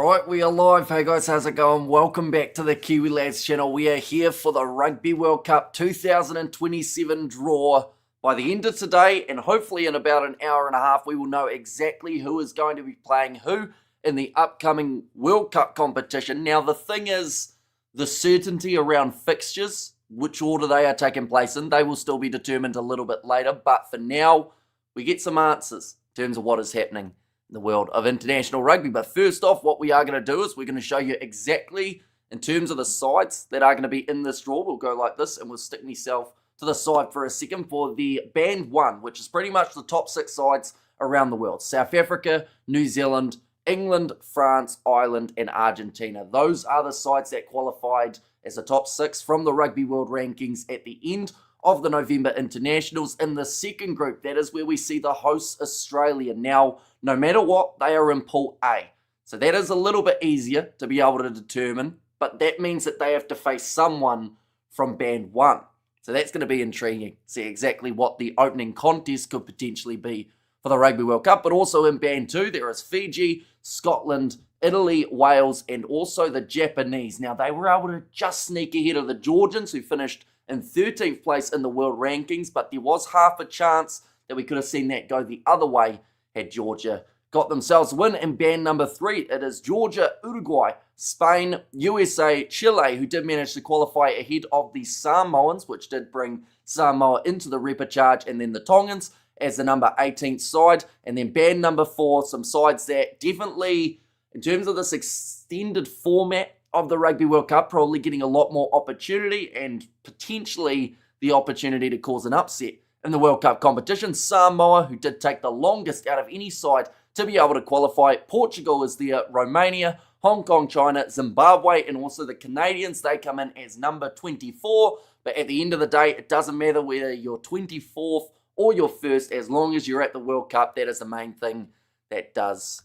Right, we are live. Hey guys, how's it going? Welcome back to the Kiwi Lads channel. We are here for the Rugby World Cup 2027 draw. By the end of today, and hopefully in about an hour and a half, we will know exactly who is going to be playing who in the upcoming World Cup competition. Now, the thing is, the certainty around fixtures, which order they are taking place in, they will still be determined a little bit later. But for now, we get some answers in terms of what is happening in the world of international rugby. But first off, what we are going to do is we're going to show you exactly in terms of the sides that are going to be in this draw. We'll go like this, and we'll stick myself to the side for a second for the band one, which is pretty much the top 6 sides around the world. South Africa, New Zealand, England, France, Ireland, and Argentina. Those are the sides that qualified as the top 6 from the Rugby World Rankings at the end of the November internationals. In the second group, that is where we see the hosts Australia. Now, no matter what, they are in Pool A. So that is a little bit easier to be able to determine, but that means that they have to face someone from Band 1. So that's going to be intriguing. See exactly what the opening contest could potentially be for the Rugby World Cup. But also in Band 2, there is Fiji, Scotland, Italy, Wales, and also the Japanese. Now, they were able to just sneak ahead of the Georgians, who finished in 13th place in the world rankings, but there was half a chance that we could have seen that go the other way had Georgia got themselves a win. In band number 3, it is Georgia, Uruguay, Spain, USA, Chile, who did manage to qualify ahead of the Samoans, which did bring Samoa into the repechage, and then the Tongans as the number 18th side. And then band number 4, some sides that definitely, in terms of this extended format of the Rugby World Cup, probably getting a lot more opportunity and potentially the opportunity to cause an upset in the World Cup competition. Samoa, who did take the longest out of any side to be able to qualify. Portugal is there, Romania, Hong Kong, China, Zimbabwe, and also the Canadians. They come in as number 24, but at the end of the day, it doesn't matter whether you're 24th or you're first, as long as you're at the World Cup. That is the main thing that does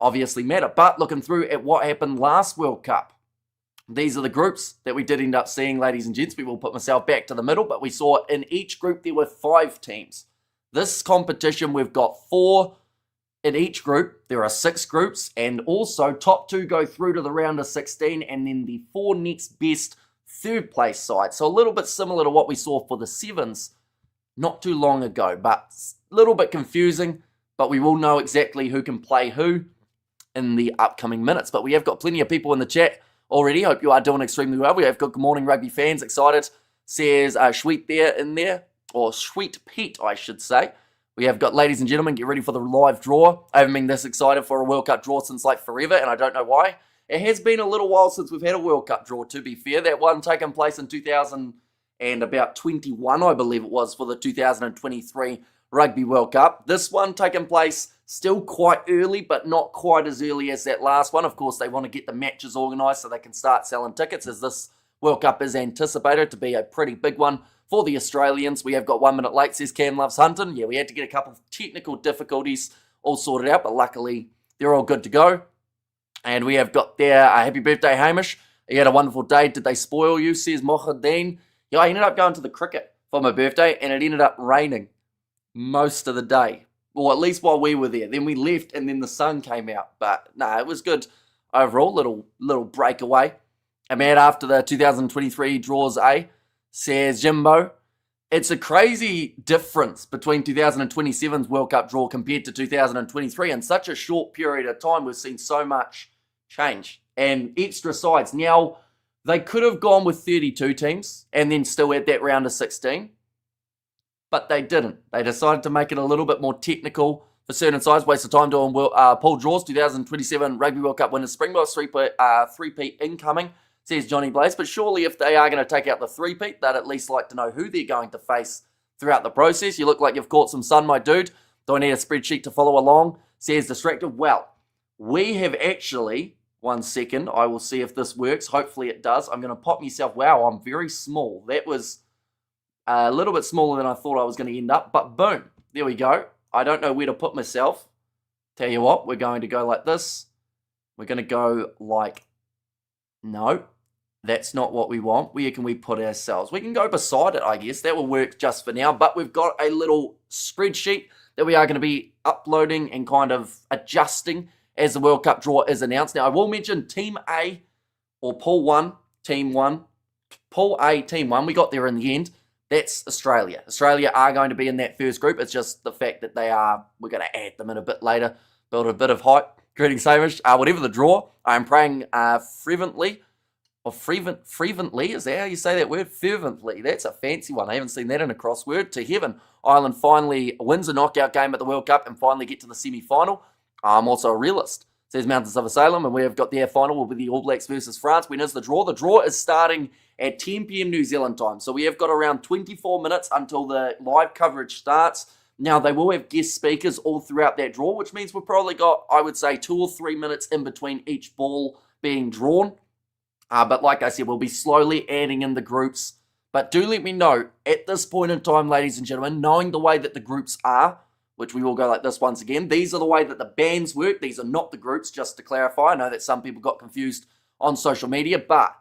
obviously matter. But looking through at what happened last World Cup, these are the groups that we did end up seeing, ladies and gents. We will put myself back to the middle, but we saw in each group there were 5 teams. This competition, we've got 4 in each group. There are 6 groups, and also top 2 go through to the round of 16, and then the 4 next best third place sides. So a little bit similar to what we saw for the Sevens not too long ago, but a little bit confusing, but we will know exactly who can play who in the upcoming minutes. But we have got plenty of people in the chat already. Hope you are doing extremely well. We have got Good Morning Rugby fans excited. Says Sweet there in there, or Sweet Pete, I should say. We have got, ladies and gentlemen, get ready for the live draw. I haven't been this excited for a World Cup draw since like forever, and I don't know why. It has been a little while since we've had a World Cup draw, to be fair. That one taking place in 2021, I believe it was, for the 2023 Rugby World Cup. This one taking place still quite early, but not quite as early as that last one. Of course, they want to get the matches organised so they can start selling tickets, as this World Cup is anticipated to be a pretty big one for the Australians. We have got 1 minute late, says Cam Loves Hunting. Yeah, we had to get a couple of technical difficulties all sorted out, but luckily they're all good to go. And we have got there, happy birthday, Hamish. You had a wonderful day. Did they spoil you, says Mohadeen. Yeah, I ended up going to the cricket for my birthday, and it ended up raining most of the day. Well, at least while we were there. Then we left, and then the sun came out. But no, it was good overall. Little breakaway. And man, after the 2023 draws, says Jimbo, it's a crazy difference between 2027's World Cup draw compared to 2023. In such a short period of time, we've seen so much change. And extra sides. Now, they could have gone with 32 teams and then still at that round of 16. But they didn't. They decided to make it a little bit more technical for certain sides. Waste of time doing pool draws. 2027 Rugby World Cup winners Springboks, 3-peat incoming, says Johnny Blaze. But surely if they are going to take out the 3-peat, they'd at least like to know who they're going to face throughout the process. You look like you've caught some sun, my dude. Do I need a spreadsheet to follow along? Says Distracted. Well, we have actually, 1 second, I will see if this works. Hopefully it does. I'm going to pop myself. Wow, I'm very small. That was a little bit smaller than I thought I was going to end up, but boom, there we go. I don't know where to put myself. Tell you what, we're going to go like this. We're going to go like, no, that's not what we want. Where can we put ourselves? We can go beside it, I guess. That will work just for now, but we've got a little spreadsheet that we are going to be uploading and kind of adjusting as the World Cup draw is announced. Now, I will mention Team A, or Pool 1, Team 1. Pool A, Team 1, we got there in the end. That's Australia. Australia are going to be in that first group. It's just the fact that we're going to add them in a bit later, build a bit of hype. Greetings, Hamish. Whatever the draw, I'm praying fervently, is that how you say that word? Fervently. That's a fancy one. I haven't seen that in a crossword. To heaven, Ireland finally wins a knockout game at the World Cup and finally get to the semi-final. I'm also a realist. Says Mountains of Salem, and we have got their final will be the All Blacks versus France. When is the draw? The draw is starting at 10 p.m. New Zealand time. So we have got around 24 minutes until the live coverage starts. Now, they will have guest speakers all throughout that draw, which means we've probably got, I would say, 2 or 3 minutes in between each ball being drawn. But like I said, we'll be slowly adding in the groups. But do let me know, at this point in time, ladies and gentlemen, knowing the way that the groups are, which we will go like this once again, these are the way that the bands work. These are not the groups, just to clarify. I know that some people got confused on social media, but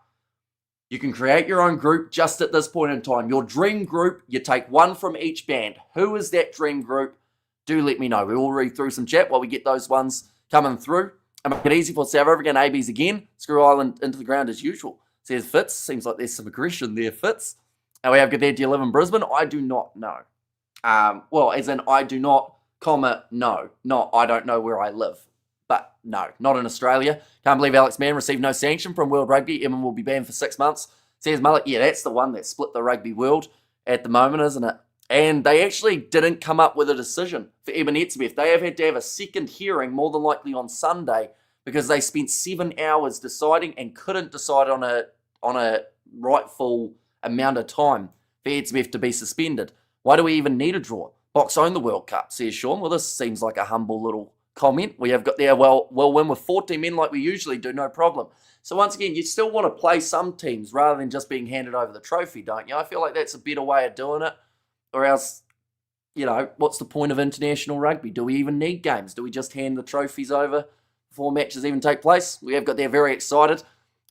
you can create your own group just at this point in time. Your dream group, you take one from each band. Who is that dream group? Do let me know. We will read through some chat while we get those ones coming through. And make it easy for South African ABs again. Screw Ireland into the ground as usual. Says Fitz. Seems like there's some aggression there, Fitz. And we have good there. Do you live in Brisbane? I do not know. Well, as in I do not, no. Not I don't know where I live. But no, not in Australia. Can't believe Alex Mann received no sanction from World Rugby. Emin will be banned for 6 months. Says Mullet. Yeah, that's the one that split the rugby world at the moment, isn't it? And they actually didn't come up with a decision for Eben Etzebeth. They have had to have a second hearing, more than likely on Sunday, because they spent 7 hours deciding and couldn't decide on a rightful amount of time for Etzebeth to be suspended. Why do we even need a draw? Box own the World Cup, says Sean. Well, this seems like a humble little comment. We have got there, we'll win with 14 men like we usually do, no problem. So once again, you still want to play some teams rather than just being handed over the trophy, don't you? I feel like that's a better way of doing it. Or else, you know, what's the point of international rugby? Do we even need games? Do we just hand the trophies over before matches even take place? We have got there very excited.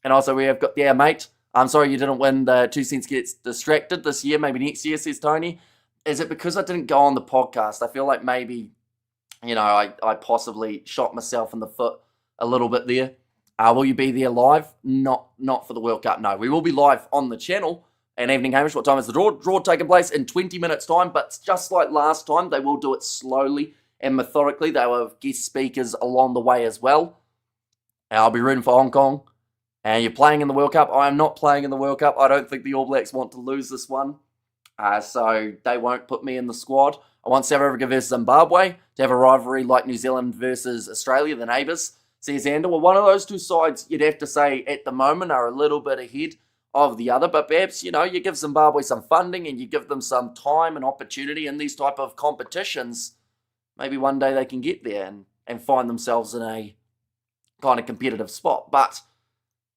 And also we have got there, mate. I'm sorry you didn't win the 2 cents gets distracted this year, maybe next year, says Tony. Is it because I didn't go on the podcast? I feel like maybe, you know, I possibly shot myself in the foot a little bit there. Will you be there live? Not for the World Cup, no. We will be live on the channel. And evening, Hamish, what time is the draw? Draw taking place in 20 minutes' time, but just like last time, they will do it slowly and methodically. They will have guest speakers along the way as well. I'll be rooting for Hong Kong. And you're playing in the World Cup. I am not playing in the World Cup. I don't think the All Blacks want to lose this one. So they won't put me in the squad. I want South Africa versus Zimbabwe to have a rivalry like New Zealand versus Australia, the neighbours, says Ander. Well, one of those two sides, you'd have to say, at the moment, are a little bit ahead of the other, but perhaps, you know, you give Zimbabwe some funding and you give them some time and opportunity in these type of competitions, maybe one day they can get there and find themselves in a kind of competitive spot. But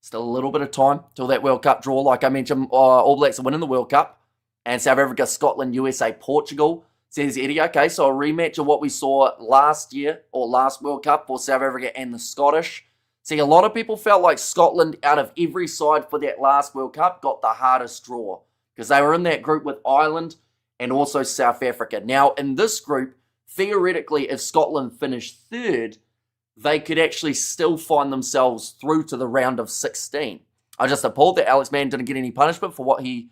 still a little bit of time till that World Cup draw. Like I mentioned, All Blacks are winning the World Cup, and South Africa, Scotland, USA, Portugal, says Eddie. Okay, so a rematch of what we saw last year, or last World Cup, for South Africa and the Scottish. See, a lot of people felt like Scotland, out of every side for that last World Cup, got the hardest draw because they were in that group with Ireland and also South Africa. Now, in this group, theoretically, if Scotland finished third, they could actually still find themselves through to the round of 16. I just appalled that Alex Mann didn't get any punishment for what he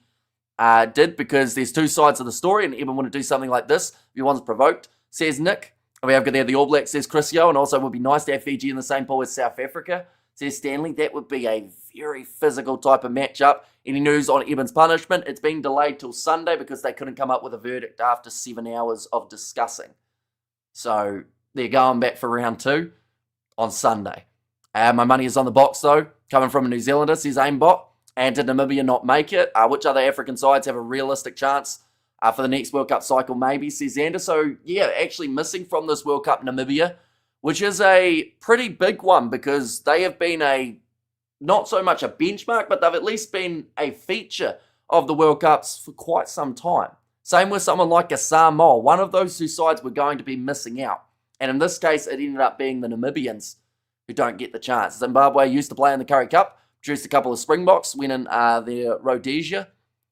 did, because there's two sides of the story, and everyone want to do something like this if he wants provoked, says Nick. We have got there the All Blacks, says Chrisio, and also it would be nice to have Fiji in the same pool as South Africa, says Stanley. That would be a very physical type of matchup. Any news on Eben's punishment? It's been delayed till Sunday because they couldn't come up with a verdict after 7 hours of discussing. So they're going back for round 2 on Sunday. My money is on the box, though, coming from a New Zealander, says Aimbot. And did Namibia not make it? Which other African sides have a realistic chance for the next World Cup cycle? Maybe, says Xander. So, yeah, actually missing from this World Cup, Namibia, which is a pretty big one because they have been not so much a benchmark, but they've at least been a feature of the World Cups for quite some time. Same with someone like a Samoa. One of those two sides were going to be missing out. And in this case, it ended up being the Namibians who don't get the chance. Zimbabwe used to play in the Currie Cup, produced a couple of Springboks, winning their Rhodesia.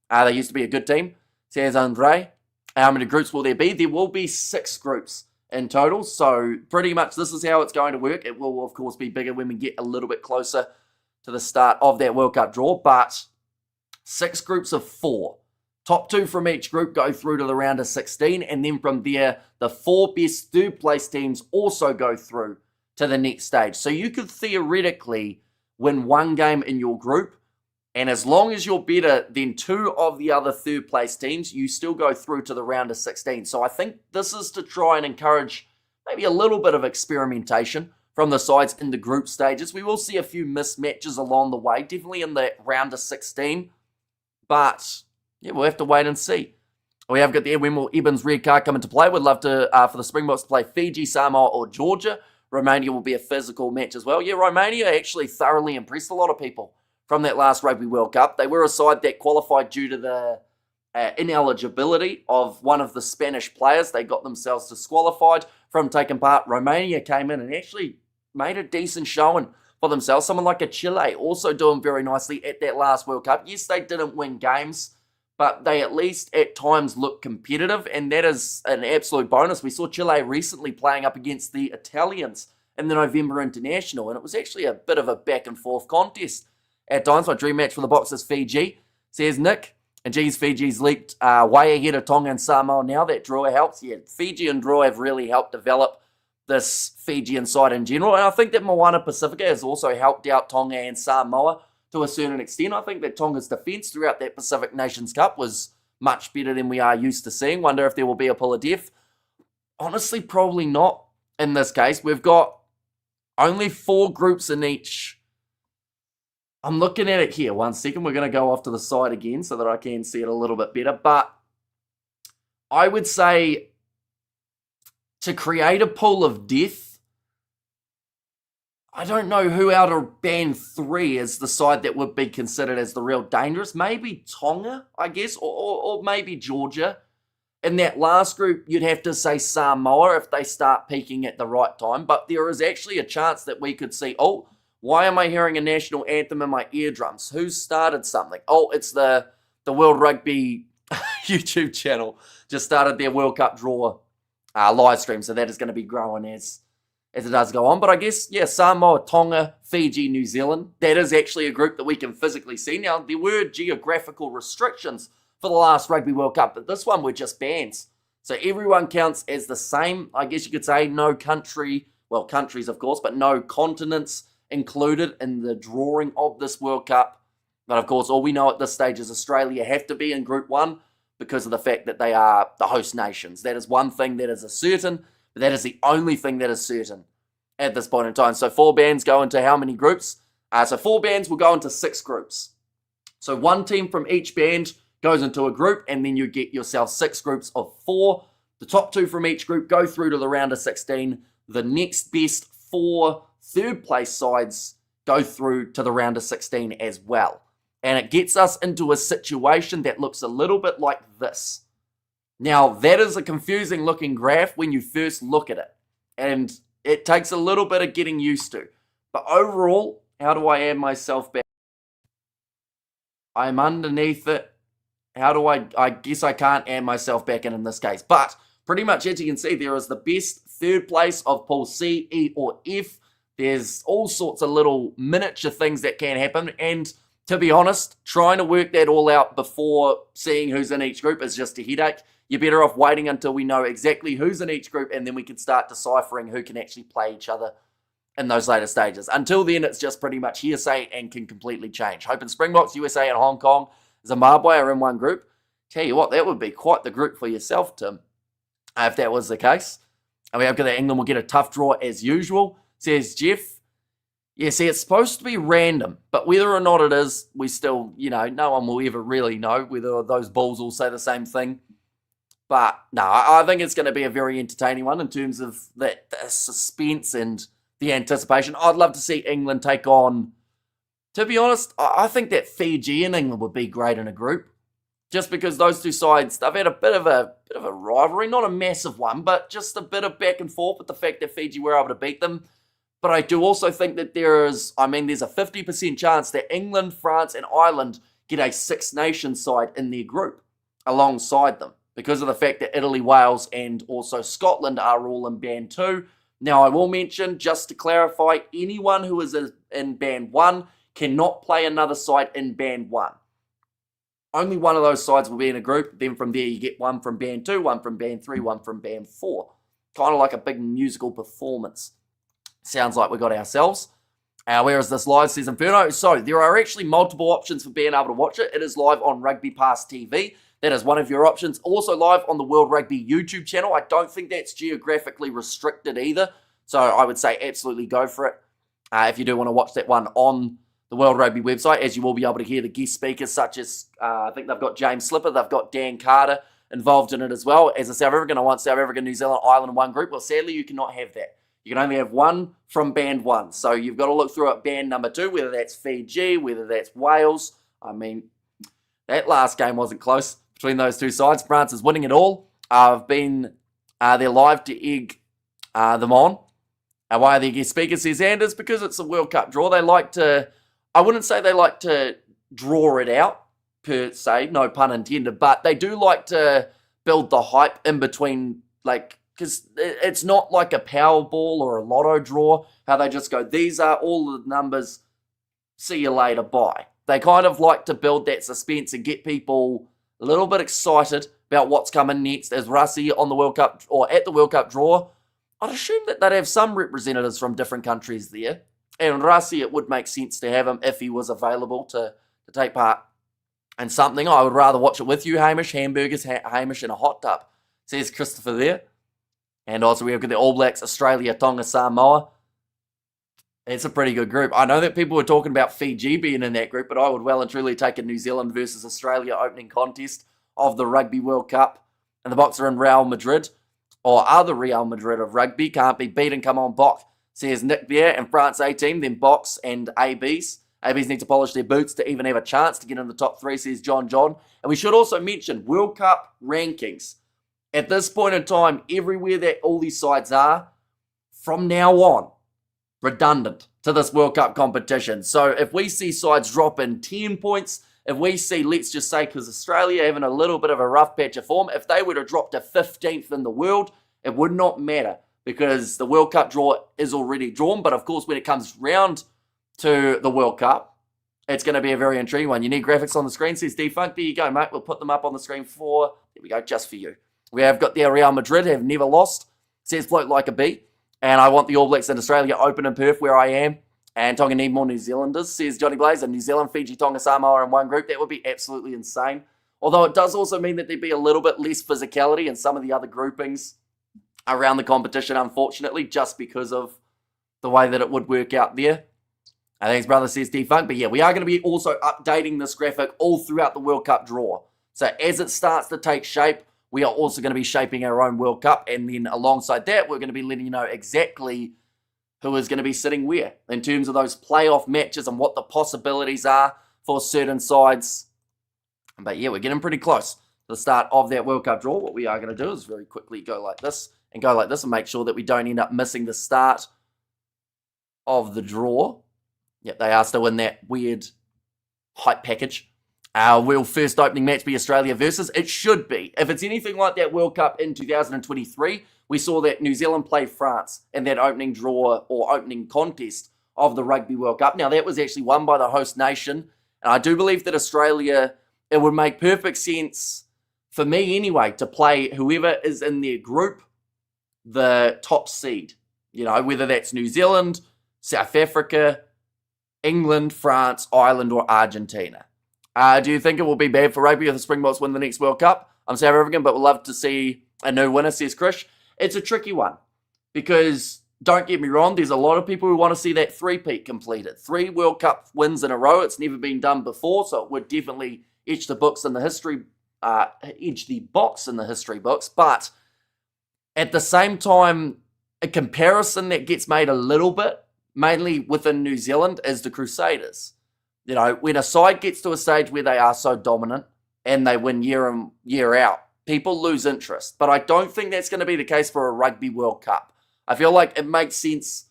They used to be a good team, says Andre. How many groups will there be? There will be 6 groups in total. So pretty much this is how it's going to work. It will, of course, be bigger when we get a little bit closer to the start of that World Cup draw. But 6 groups of 4. Top 2 from each group go through to the round of 16. And then from there, the 4 best third place teams also go through to the next stage. So you could theoretically win 1 game in your group. And as long as you're better than 2 of the other third place teams, you still go through to the round of 16. So I think this is to try and encourage maybe a little bit of experimentation from the sides in the group stages. We will see a few mismatches along the way, definitely in the round of 16. But yeah, we'll have to wait and see. We have got the Wemel Evans red card coming to play. We'd love to for the Springboks to play Fiji, Samoa, or Georgia. Romania will be a physical match as well. Yeah, Romania actually thoroughly impressed a lot of people from that last Rugby World Cup. They were a side that qualified due to the ineligibility of one of the Spanish players. They got themselves disqualified from taking part. Romania came in and actually made a decent showing for themselves. Someone like a Chile also doing very nicely at that last World Cup. Yes, they didn't win games, but they at least at times look competitive, and that is an absolute bonus. We saw Chile recently playing up against the Italians in the November International, and it was actually a bit of a back-and-forth contest at times. My dream match for the Box is Fiji, says Nick. And geez, Fiji's leaped way ahead of Tonga and Samoa now. That draw helps. Yeah, Fiji and draw have really helped develop this Fijian side in general. And I think that Moana Pacifica has also helped out Tonga and Samoa to a certain extent. I think that Tonga's defence throughout that Pacific Nations Cup was much better than we are used to seeing. Wonder if there will be a pull of death. Honestly, probably not in this case. We've got only 4 groups in each. I'm looking at it here. 1 second. We're going to go off to the side again so that I can see it a little bit better. But I would say to create a pool of death, I don't know who out of band 3 is the side that would be considered as the real dangerous. Maybe Tonga, I guess, or maybe Georgia. In that last group, you'd have to say Samoa if they start peaking at the right time. But there is actually a chance that we could see, oh, why am I hearing a national anthem in my eardrums? Who started something? Oh, it's the World Rugby YouTube channel. Just started their World Cup Draw live stream. So that is going to be growing as it does go on. But I guess, yeah, Samoa, Tonga, Fiji, New Zealand. That is actually a group that we can physically see. Now, there were geographical restrictions for the last Rugby World Cup, but this one were just bans. So everyone counts as the same. I guess you could say no country, well, countries, of course, but no continents included in the drawing of this World Cup. But of course, all we know at this stage is Australia have to be in Group 1 because of the fact that they are the host nations. That is one thing that is a certain, but that is the only thing that is certain at this point in time. So 4 bands go into how many groups? So 4 bands will go into 6 groups. So 1 team from each band goes into a group, and then you get yourself 6 groups of 4. The top 2 from each group go through to the round of 16. The next best 4 third place sides go through to the round of 16 as well. And it gets us into a situation that looks a little bit like this. Now, that is a confusing looking graph when you first look at it. And it takes a little bit of getting used to. But overall, how do I add myself back? I'm underneath it. How do I guess I can't add myself back in this case. But pretty much as you can see, there is the best third place of Pool C, E, or F. There's all sorts of little miniature things that can happen. And to be honest, trying to work that all out before seeing who's in each group is just a headache. You're better off waiting until we know exactly who's in each group, and then we can start deciphering who can actually play each other in those later stages. Until then, it's just pretty much hearsay and can completely change. Hoping Springboks, USA, and Hong Kong, Zimbabwe are in one group. Tell you what, that would be quite the group for yourself, Tim, if that was the case. And we have got that England will get a tough draw as usual, says Jeff. Yeah, see, it's supposed to be random, but whether or not it is, we still, no one will ever really know whether those balls all say the same thing. But no, I think it's going to be a very entertaining one in terms of the suspense and the anticipation. I'd love to see England take on, to be honest, I think that Fiji and England would be great in a group. Just because those two sides, they've had a bit of a rivalry, not a massive one, but just a bit of back and forth with the fact that Fiji were able to beat them. But I do also think that there's a 50% chance that England, France, and Ireland get a Six Nations side in their group alongside them. because of the fact that Italy, Wales, and also Scotland are all in Band 2. Now, I will mention, just to clarify, anyone who is in Band 1 cannot play another side in Band 1. Only one of those sides will be in a group. Then from there, you get one from Band 2, one from Band 3, one from Band 4. Kind of like a big musical performance. Sounds like we got ourselves. Where is this live, says Inferno? So, there are actually multiple options for being able to watch it. It is live on Rugby Pass TV. That is one of your options. Also live on the World Rugby YouTube channel. I don't think that's geographically restricted either. So, I would say absolutely go for it. If you do want to watch that one on the World Rugby website, as you will be able to hear the guest speakers such as, I think they've got James Slipper, they've got Dan Carter involved in it as well. As a South African, I want South Africa, New Zealand, Ireland in one group. Well, sadly, you cannot have that. You can only have one from Band 1. So you've got to look through at Band number 2, whether that's Fiji, whether that's Wales. I mean, that last game wasn't close between those two sides. France is winning it all. They're live to egg them on. Why are the guest speaker, says Anders? Because it's a World Cup draw. They like to, I wouldn't say they like to draw it out, per se, no pun intended, but they do like to build the hype in between, like, because it's not like a Powerball or a lotto draw, how they just go, these are all the numbers, see you later, bye. They kind of like to build that suspense and get people a little bit excited about what's coming next. As Russie on the World Cup, or at the World Cup draw, I'd assume that they'd have some representatives from different countries there. And Russie, it would make sense to have him if he was available to take part in something. I would rather watch it with you, Hamish. Hamburgers, Hamish, and a hot tub, says Christopher there. And also we have got the All Blacks, Australia, Tonga, Samoa. It's a pretty good group. I know that people were talking about Fiji being in that group, but I would well and truly take a New Zealand versus Australia opening contest of the Rugby World Cup. And the Boks are in Real Madrid, or are the Real Madrid of rugby. Can't be beaten, come on, Bok, says Nick there. And France A team, then Boks and ABs. ABs need to polish their boots to even have a chance to get in the top 3, says John. And we should also mention World Cup rankings. At this point in time, everywhere that all these sides are, from now on, redundant to this World Cup competition. So if we see sides drop in 10 points, if we see, let's just say, because Australia having a little bit of a rough patch of form, if they were to drop to 15th in the world, it would not matter because the World Cup draw is already drawn. But of course, when it comes round to the World Cup, it's going to be a very intriguing one. You need graphics on the screen, says Defunct. There you go, mate. We'll put them up on the screen there we go, just for you. We have got the Real Madrid, have never lost, says Float Like a Bee. And I want the All Blacks in Australia open in Perth where I am. And Tonga need more New Zealanders, says Johnny Blaze. And New Zealand, Fiji, Tonga, Samoa in one group. That would be absolutely insane. Although it does also mean that there'd be a little bit less physicality in some of the other groupings around the competition, unfortunately, just because of the way that it would work out there. I think his brother says Defunct. But yeah, we are going to be also updating this graphic all throughout the World Cup draw. So as it starts to take shape, we are also going to be shaping our own World Cup. And then alongside that, we're going to be letting you know exactly who is going to be sitting where in terms of those playoff matches and what the possibilities are for certain sides. But yeah, we're getting pretty close to the start of that World Cup draw. What we are going to do is very quickly go like this and make sure that we don't end up missing the start of the draw. Yep, they are still in that weird hype package. Will first opening match be Australia versus? It should be. If it's anything like that World Cup in 2023, we saw that New Zealand play France in that opening draw or opening contest of the Rugby World Cup. Now, that was actually won by the host nation. And I do believe that Australia, it would make perfect sense, for me anyway, to play whoever is in their group, the top seed. You know, whether that's New Zealand, South Africa, England, France, Ireland, or Argentina. Do you think it will be bad for rugby if the Springboks win the next World Cup? I'm South African, but would love to see a new winner, says Krish. It's a tricky one because, don't get me wrong, there's a lot of people who want to see that three-peat completed. 3 World Cup wins in a row. It's never been done before, so it would definitely edge the box in the history books. But at the same time, a comparison that gets made a little bit, mainly within New Zealand, is the Crusaders. You know, when a side gets to a stage where they are so dominant and they win year in, year out, people lose interest. But I don't think that's going to be the case for a Rugby World Cup. I feel like it makes sense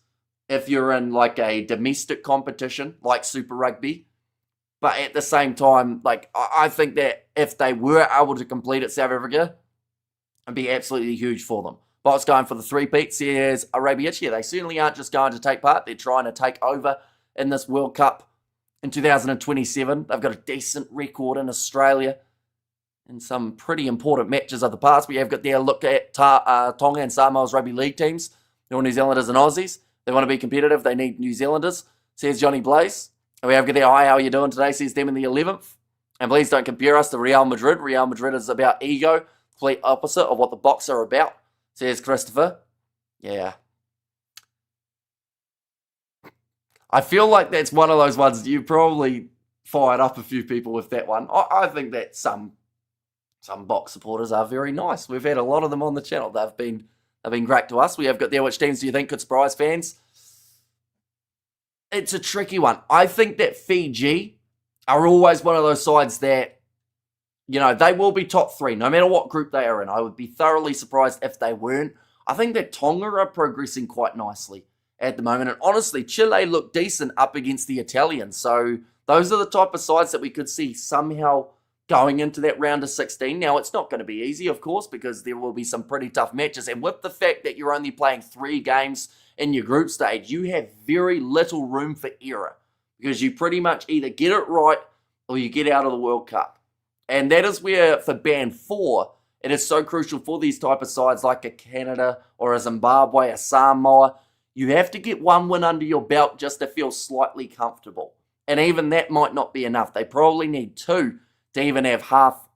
if you're in like a domestic competition, like Super Rugby. But at the same time, like I think that if they were able to complete it, South Africa, It'd be absolutely huge for them. Box going for the three-peat, says RWC. Yeah, they certainly aren't just going to take part. They're trying to take over in this World Cup in 2027. They've got a decent record in Australia in some pretty important matches of the past. We have got there a look at Tonga and Samoa's rugby league teams. They're all New Zealanders and Aussies. They want to be competitive. They need New Zealanders, says Johnny Blaze. And we have got there, hi, how are you doing today, says them in the 11th. And please don't compare us to Real Madrid. Real Madrid is about ego, complete opposite of what the Boks are about, says Christopher. Yeah. I feel like that's one of those ones you probably fired up a few people with that one. I think that some Boks supporters are very nice. We've had a lot of them on the channel. They've been great to us. We have got there, which teams do you think could surprise fans? It's a tricky one. I think that Fiji are always one of those sides that, you know, they will be top three, no matter what group they are in. I would be thoroughly surprised if they weren't. I think that Tonga are progressing quite nicely at the moment. And honestly, Chile look decent up against the Italians. So those are the type of sides that we could see somehow going into that round of 16. Now, it's not going to be easy, of course, because there will be some pretty tough matches. And with the fact that you're only playing 3 games in your group stage, you have very little room for error, because you pretty much either get it right or you get out of the World Cup. And that is where, for Band 4, it is so crucial for these type of sides like a Canada or a Zimbabwe, a Samoa. You have to get 1 win under your belt just to feel slightly comfortable. And even that might not be enough. They probably need 2 to even have half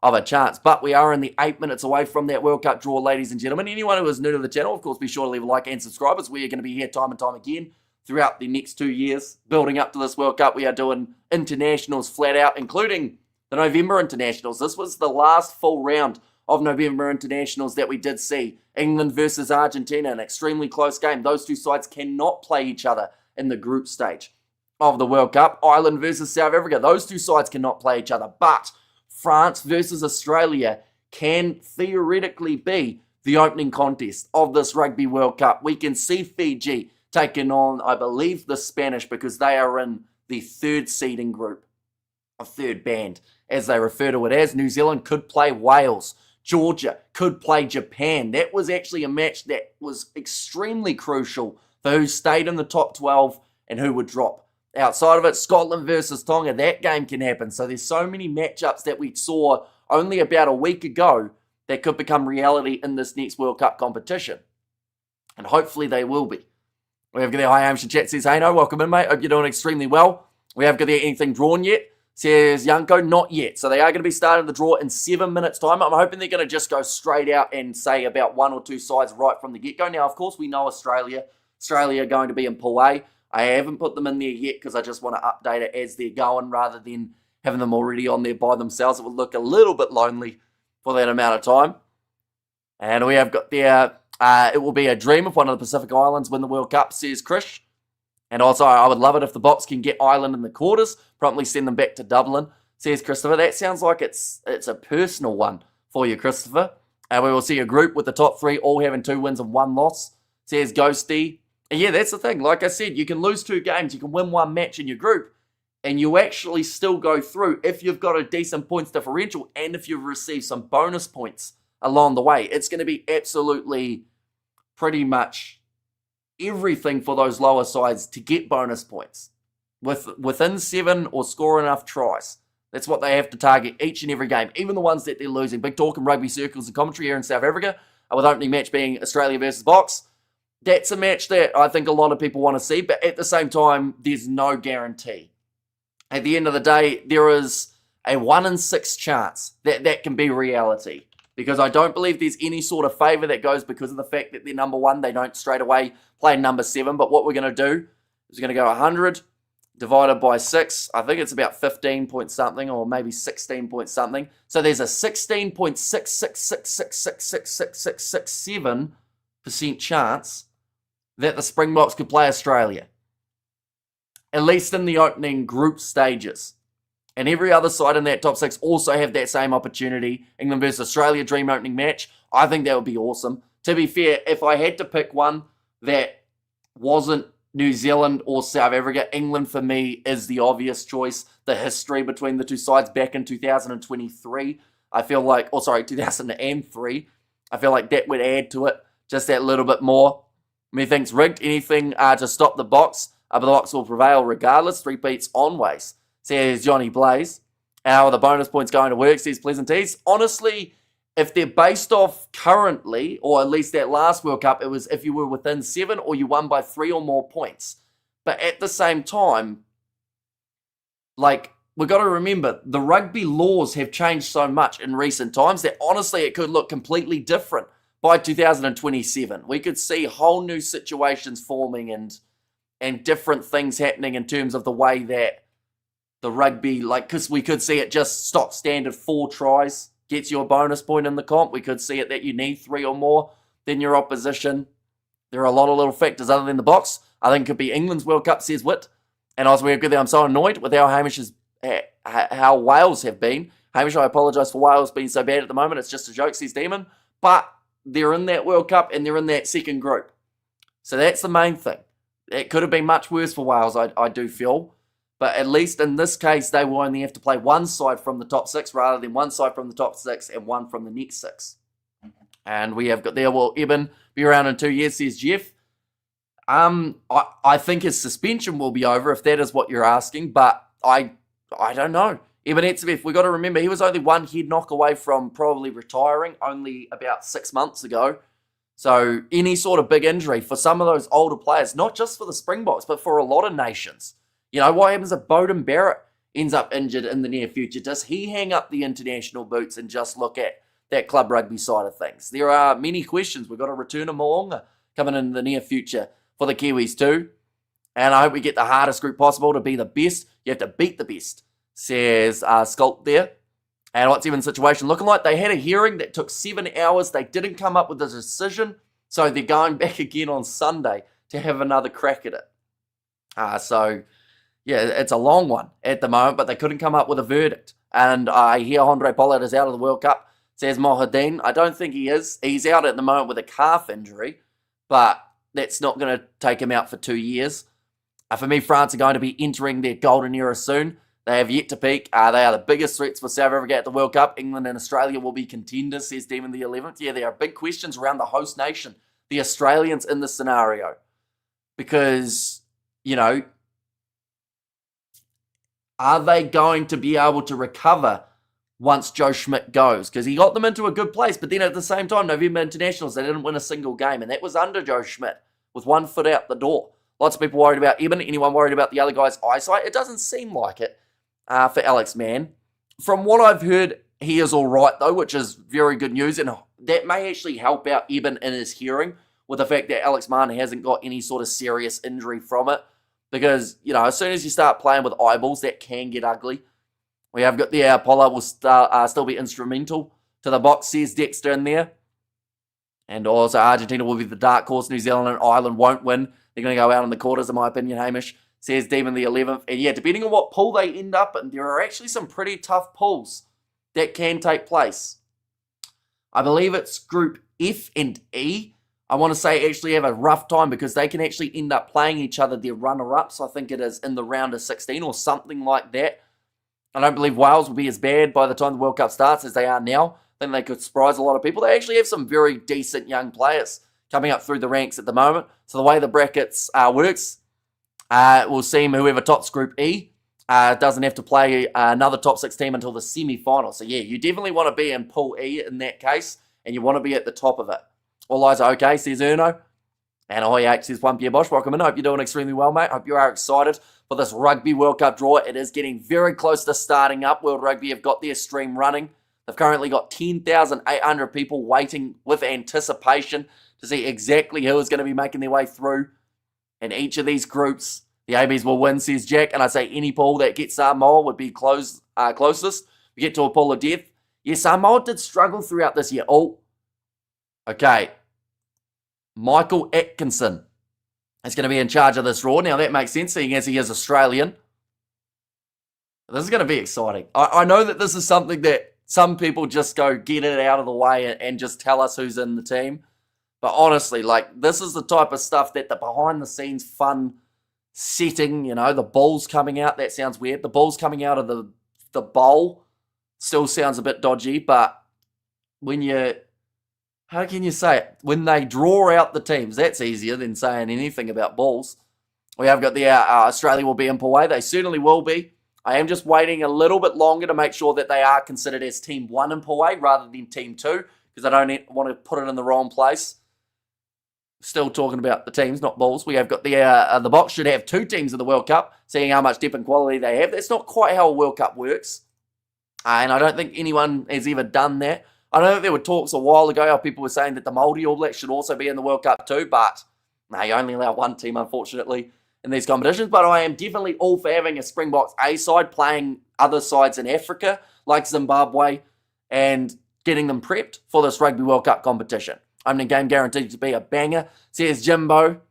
of a chance. But we are in the 8 minutes away from that World Cup draw, ladies and gentlemen. Anyone who is new to the channel, of course, be sure to leave a like and subscribe, as we are going to be here time and time again throughout the next 2 years. Building up to this World Cup, we are doing internationals flat out, including the November internationals. This was the last full round of November internationals that we did see. England versus Argentina, an extremely close game. Those 2 sides cannot play each other in the group stage of the World Cup. Ireland versus South Africa. Those 2 sides cannot play each other. But France versus Australia can theoretically be the opening contest of this Rugby World Cup. We can see Fiji taking on, I believe, the Spanish, because they are in the 3rd seeding group, a 3rd band, as they refer to it as. New Zealand could play Wales. Georgia could play Japan. That was actually a match that was extremely crucial for who stayed in the top 12 and who would drop. Outside of it, Scotland versus Tonga, that game can happen. So there's so many matchups that we saw only about a week ago that could become reality in this next World Cup competition. And hopefully they will be. We have got there, hi, Amshin Chat says, hey, no, welcome in, mate. Hope you're doing extremely well. We have got there, anything drawn yet? Says Yanko, not yet. So they are going to be starting the draw in 7 minutes' time. I'm hoping they're going to just go straight out and say about 1 or 2 sides right from the get-go. Now, of course, we know Australia are going to be in Pool A. I haven't put them in there yet because I just want to update it as they're going rather than having them already on there by themselves. It would look a little bit lonely for that amount of time. And we have got there, it will be a dream if one of the Pacific Islands win the World Cup, says Krish. And also, I would love it if the Boks can get Ireland in the quarters, promptly send them back to Dublin, says Christopher. That sounds like it's a personal one for you, Christopher. And we will see a group with the top 3 all having 2 wins and 1 loss, says Ghosty. And yeah, that's the thing. Like I said, you can lose 2 games, you can win 1 match in your group, and you actually still go through if you've got a decent points differential and if you've received some bonus points along the way. It's going to be absolutely pretty much everything for those lower sides to get bonus points. Within 7 or score enough tries. That's what they have to target each and every game, even the ones that they're losing. Big talk in rugby circles and commentary here in South Africa, with opening match being Australia versus Boks. That's a match that I think a lot of people want to see, but at the same time, there's no guarantee. At the end of the day, there is a 1 in 6 chance that that can be reality, because I don't believe there's any sort of favour that goes because of the fact that they're number 1. They don't straight away play number 7, but what we're going to do is we're going to go 100 divided by 6. I think it's about 15 point something, or maybe 16 point something. So there's a 16.66666667% chance that the Springboks could play Australia, at least in the opening group stages. And every other side in that top 6 also have that same opportunity. England versus Australia, dream opening match. I think that would be awesome. To be fair, if I had to pick one that wasn't New Zealand or South Africa, England for me is the obvious choice. The history between the 2 sides back in 2023, I feel like, 2003, I feel like that would add to it just that little bit more. Methinks rigged. Anything to stop the box. But the box will prevail regardless. 3 beats on ways, says Johnny Blaze. How are the bonus points going to work, says Pleasant Tees? Honestly, if they're based off currently, or at least that last World Cup, it was if you were within 7 or you won by 3 or more points. But at the same time, like, we've got to remember, the rugby laws have changed so much in recent times that honestly it could look completely different by 2027. We could see whole new situations forming and different things happening in terms of the way that the rugby, like, because we could see it just stock standard 4 tries gets you a bonus point in the comp. We could see it that you need 3 or more than your opposition. There are a lot of little factors other than the box. I think it could be England's World Cup, says Witt. And I was weird that I'm so annoyed with how Wales have been. Hamish, I apologise for Wales being so bad at the moment. It's just a joke, says Demon. But they're in that World Cup and they're in that second group. So that's the main thing. It could have been much worse for Wales, I do feel. But at least in this case, they will only have to play one side from the top 6 rather than one side from the top 6 and one from the next 6. And we have got there, will Eben be around in 2 years, says Jeff. I think his suspension will be over if that is what you're asking, but I don't know. Eben Etzebeth, we've got to remember, he was only one head knock away from probably retiring only about 6 months ago. So any sort of big injury for some of those older players, not just for the Springboks, but for a lot of nations. You know, what happens if Bowden Barrett ends up injured in the near future? Does he hang up the international boots and just look at that club rugby side of things? There are many questions. We've got to return to Mo'unga coming in the near future for the Kiwis too. And I hope we get the hardest group possible to be the best. You have to beat the best, says Sculpt there. And what's even the situation looking like? They had a hearing that took 7 hours. They didn't come up with a decision. So they're going back again on Sunday to have another crack at it. So, yeah, it's a long one at the moment, but they couldn't come up with a verdict. And I hear Andre Pollard is out of the World Cup, says Mohadeen. I don't think he is. He's out at the moment with a calf injury, but that's not going to take him out for 2 years. For me, France are going to be entering their golden era soon. They have yet to peak. They are the biggest threats for South Africa at the World Cup. England and Australia will be contenders, says Demon the 11th. Yeah, there are big questions around the host nation, the Australians in this scenario. Because, you know, are they going to be able to recover once Joe Schmidt goes? Because he got them into a good place, but then at the same time, November Internationals, they didn't win a single game, and that was under Joe Schmidt with 1 foot out the door. Lots of people worried about Eben. Anyone worried about the other guy's eyesight? It doesn't seem like it for Alex Mann. From what I've heard, he is all right, though, which is very good news, and that may actually help out Eben in his hearing with the fact that Alex Mann hasn't got any sort of serious injury from it. Because, you know, as soon as you start playing with eyeballs, that can get ugly. We have got the Apollo will still be instrumental to the box, says Dexter in there. And also Argentina will be the dark horse. New Zealand and Ireland won't win. They're going to go out in the quarters, in my opinion, Hamish, says Demon the 11th. And yeah, depending on what pool they end up in, there are actually some pretty tough pools that can take place. I believe it's Group F and E. I want to say actually have a rough time because they can actually end up playing each other, their runner-ups. I think it is in the round of 16 or something like that. I don't believe Wales will be as bad by the time the World Cup starts as they are now. I think they could surprise a lot of people. They actually have some very decent young players coming up through the ranks at the moment. So the way the brackets works, we'll see whoever tops Group E doesn't have to play another top 6 team until the semi-final. So yeah, you definitely want to be in Pool E in that case, and you want to be at the top of it. All eyes are okay, says Erno. And Ahoy H says Plumpy Bosch. Welcome in. Hope you're doing extremely well, mate. Hope you are excited for this Rugby World Cup draw. It is getting very close to starting up. World Rugby have got their stream running. They've currently got 10,800 people waiting with anticipation to see exactly who is going to be making their way through in each of these groups. The ABs will win, says Jack. And I say any pool that gets Samoa would be closest. We get to a pool of death. Yes, Samoa did struggle throughout this year. Oh, okay. Michael Atkinson is going to be in charge of this draw. Now, that makes sense, seeing as he is Australian. This is going to be exciting. I know that this is something that some people just go get it out of the way and just tell us who's in the team. But honestly, like, this is the type of stuff that the behind-the-scenes fun setting, you know, the ball's coming out. That sounds weird. The ball's coming out of the bowl still sounds a bit dodgy, but when you how can you say it? When they draw out the teams, that's easier than saying anything about balls. We have got the Australia will be in pool A. They certainly will be. I am just waiting a little bit longer to make sure that they are considered as Team 1 in pool A rather than Team 2, because I don't want to put it in the wrong place. Still talking about the teams, not balls. We have got the Box should have 2 teams in the World Cup, seeing how much depth and quality they have. That's not quite how a World Cup works. And I don't think anyone has ever done that. I know that there were talks a while ago how people were saying that the Māori All Blacks should also be in the World Cup too, but no, you only allow 1 team, unfortunately, in these competitions. But I am definitely all for having a Springboks A side playing other sides in Africa, like Zimbabwe, and getting them prepped for this Rugby World Cup competition. Opening game guaranteed to be a banger, says Jimbo.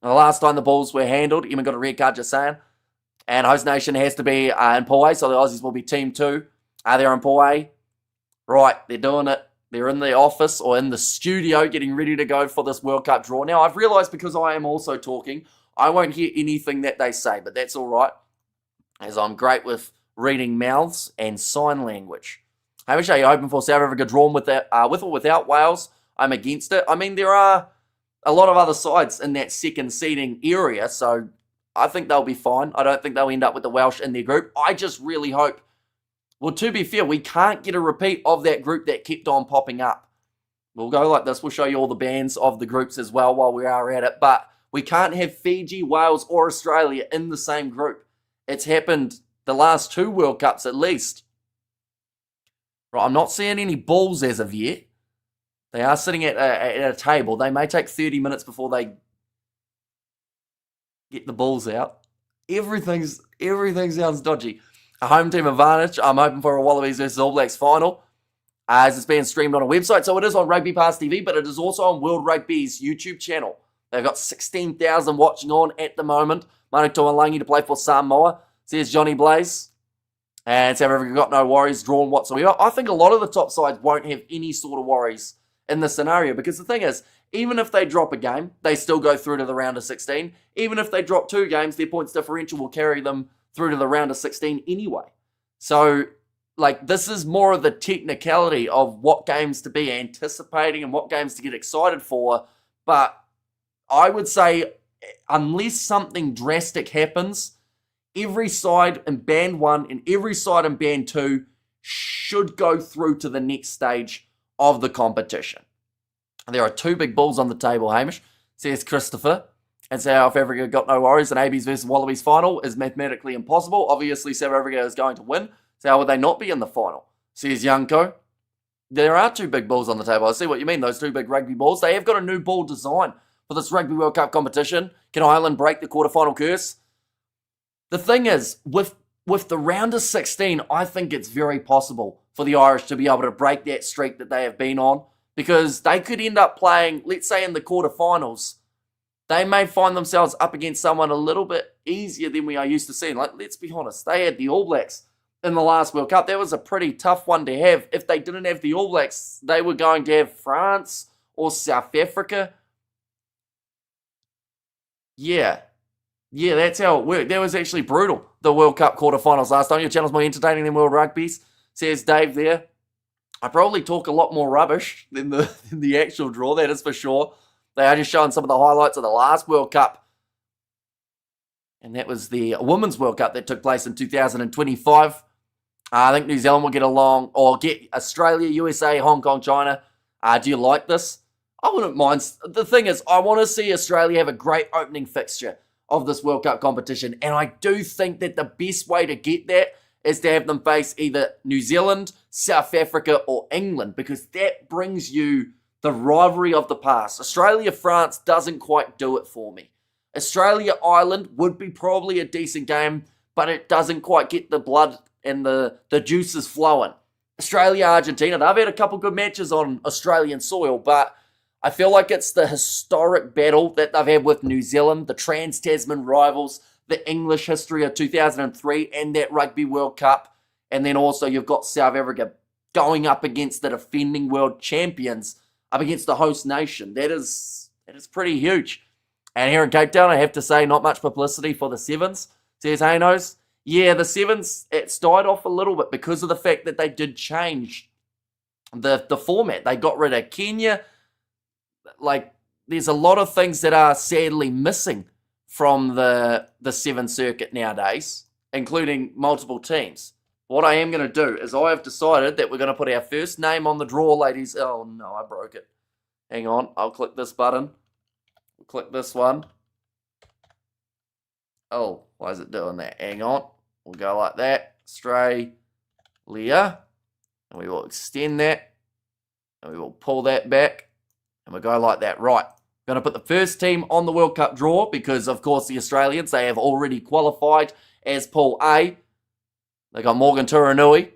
The last time the balls were handled, even got a red card, just saying. And host nation has to be in pool A, so the Aussies will be Team 2. They're in pool A. Right, they're doing it. They're in the office or in the studio getting ready to go for this World Cup draw. Now, I've realised because I am also talking, I won't hear anything that they say, but that's all right, as I'm great with reading mouths and sign language. Hamish, are you open for South Africa drawn with or without Wales? I'm against it. I mean, there are a lot of other sides in that second seeding area, so I think they'll be fine. I don't think they'll end up with the Welsh in their group. I just really hope, well, to be fair, we can't get a repeat of that group that kept on popping up. We'll go like this. We'll show you all the bands of the groups as well while we are at it, but we can't have Fiji, Wales, or Australia in the same group. It's happened the last 2 World Cups at least. Right, I'm not seeing any balls as of yet. They are sitting at a table. They may take 30 minutes before they get the balls out. Everything sounds dodgy. A home team advantage. I'm hoping for a Wallabies versus All Blacks final, as it's being streamed on a website. So it is on Rugby Pass TV, but it is also on World Rugby's YouTube channel. They've got 16,000 watching on at the moment. Manu Tuolangi to play for Samoa, says Johnny Blaze. And South Africa got no worries drawn whatsoever. I think a lot of the top sides won't have any sort of worries in this scenario, because the thing is, even if they drop a game, they still go through to the round of 16. Even if they drop 2 games, their points differential will carry them through to the round of 16 anyway. So, like, this is more of the technicality of what games to be anticipating and what games to get excited for. But I would say, unless something drastic happens, every side in Band 1 and every side in Band 2 should go through to the next stage of the competition. There are 2 big balls on the table, Hamish, says Christopher. And South Africa got no worries. An ABs versus Wallabies final is mathematically impossible. Obviously, South Africa is going to win. So how would they not be in the final? Says Youngko. There are 2 big balls on the table. I see what you mean, those 2 big rugby balls. They have got a new ball design for this Rugby World Cup competition. Can Ireland break the quarterfinal curse? The thing is, with the round of 16, I think it's very possible for the Irish to be able to break that streak that they have been on, because they could end up playing, let's say in the quarterfinals, they may find themselves up against someone a little bit easier than we are used to seeing. Like, let's be honest, they had the All Blacks in the last World Cup. That was a pretty tough one to have. If they didn't have the All Blacks, they were going to have France or South Africa. Yeah, that's how it worked. That was actually brutal, the World Cup quarterfinals last time. Your channel's more entertaining than World Rugby's, says Dave there. I probably talk a lot more rubbish than the actual draw, that is for sure. They are just showing some of the highlights of the last World Cup. And that was the Women's World Cup that took place in 2025. I think New Zealand will get along, or get Australia, USA, Hong Kong, China. Do you like this? I wouldn't mind. The thing is, I want to see Australia have a great opening fixture of this World Cup competition. And I do think that the best way to get that is to have them face either New Zealand, South Africa, or England, because that brings you the rivalry of the past. Australia-France doesn't quite do it for me. Australia-Ireland would be probably a decent game, but it doesn't quite get the blood and the juices flowing. Australia-Argentina, they've had a couple good matches on Australian soil, but I feel like it's the historic battle that they've had with New Zealand, the Trans-Tasman rivals, the English history of 2003 and that Rugby World Cup. And then also you've got South Africa going up against the defending world champions, up against the host nation. That is pretty huge. And here in Cape Town, I have to say, not much publicity for the Sevens, says Hanos. Yeah, the Sevens, it's died off a little bit because of the fact that they did change the format. They got rid of Kenya, like, there's a lot of things that are sadly missing from the Seventh Circuit nowadays, including multiple teams. What I am going to do is I have decided that we're going to put our first name on the draw, ladies. Oh, no, I broke it. Hang on. I'll click this button. Click this one. Oh, why is it doing that? Hang on. We'll go like that. Australia. And we will extend that. And we will pull that back. And we'll go like that. Right. Going to put the first team on the World Cup draw because, of course, the Australians, they have already qualified as Pool A. They got Morgan Turanui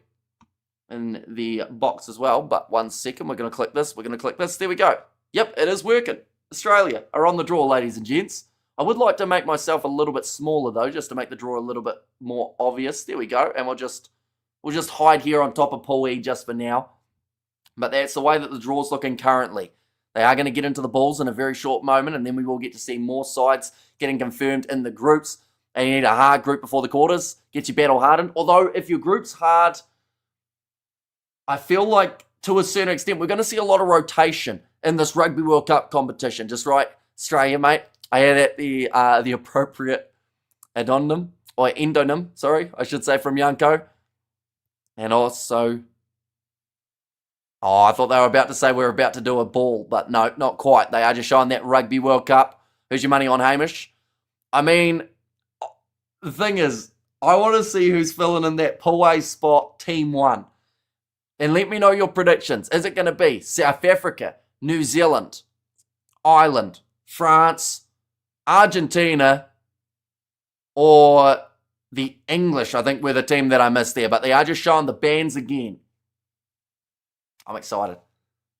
in the box as well. But 1 second, we're going to click this. We're going to click this. There we go. Yep, it is working. Australia are on the draw, ladies and gents. I would like to make myself a little bit smaller, though, just to make the draw a little bit more obvious. There we go. And we'll just hide here on top of Pool E just for now. But that's the way that the draw's looking currently. They are going to get into the balls in a very short moment, and then we will get to see more sides getting confirmed in the groups. And you need a hard group before the quarters. Get your battle hardened. Although, if your group's hard, I feel like, to a certain extent, we're going to see a lot of rotation in this Rugby World Cup competition. Just right, Australia, mate. I had at the appropriate endonym, sorry, I should say, from Yanko. And also, I thought they were about to say we're about to do a ball, but no, not quite. They are just showing that Rugby World Cup. Who's your money on, Hamish? I mean, the thing is, I want to see who's filling in that Pool A spot, Team 1. And let me know your predictions. Is it going to be South Africa, New Zealand, Ireland, France, Argentina, or the English? I think were the team that I missed there, but they are just showing the bands again. I'm excited.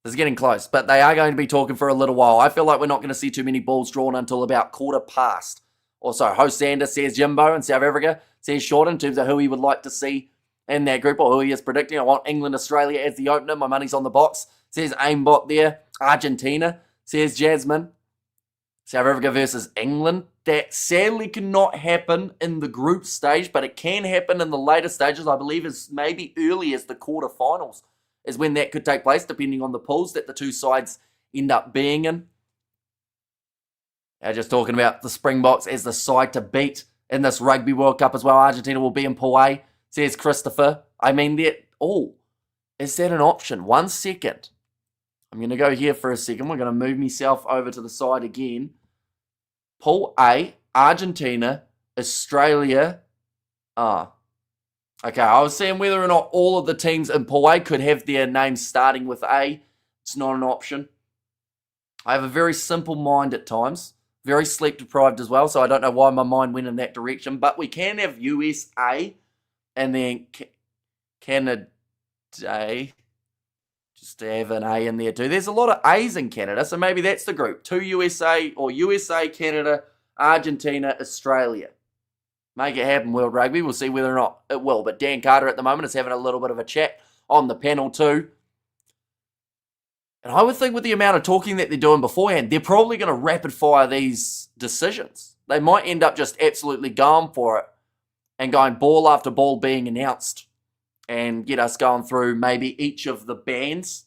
This is getting close, but they are going to be talking for a little while. I feel like we're not going to see too many balls drawn until about quarter past. Also, host Sander says Jimbo in South Africa, says Short in terms of who he would like to see in that group or who he is predicting. I want England, Australia as the opener. My money's on the box. Says Aimbot there. Argentina, says Jasmine. South Africa versus England. That sadly cannot happen in the group stage, but it can happen in the later stages. I believe as maybe early as the quarterfinals is when that could take place, depending on the pools that the two sides end up being in. Now, just talking about the Springboks as the side to beat in this Rugby World Cup as well. Argentina will be in Pool A, says Christopher. I mean, is that an option? 1 second. I'm going to go here for a second. We're going to move myself over to the side again. Pool A, Argentina, Australia. Okay, I was saying whether or not all of the teams in Pool A could have their names starting with A. It's not an option. I have a very simple mind at times. Very sleep deprived as well, so I don't know why my mind went in that direction. But we can have USA and then Canada. Just to have an A in there too. There's a lot of A's in Canada, so maybe that's the group. 2 USA, or USA, Canada, Argentina, Australia. Make it happen, World Rugby. We'll see whether or not it will. But Dan Carter at the moment is having a little bit of a chat on the panel too. And I would think with the amount of talking that they're doing beforehand, they're probably going to rapid fire these decisions. They might end up just absolutely going for it and going ball after ball being announced and get us going through maybe each of the bands.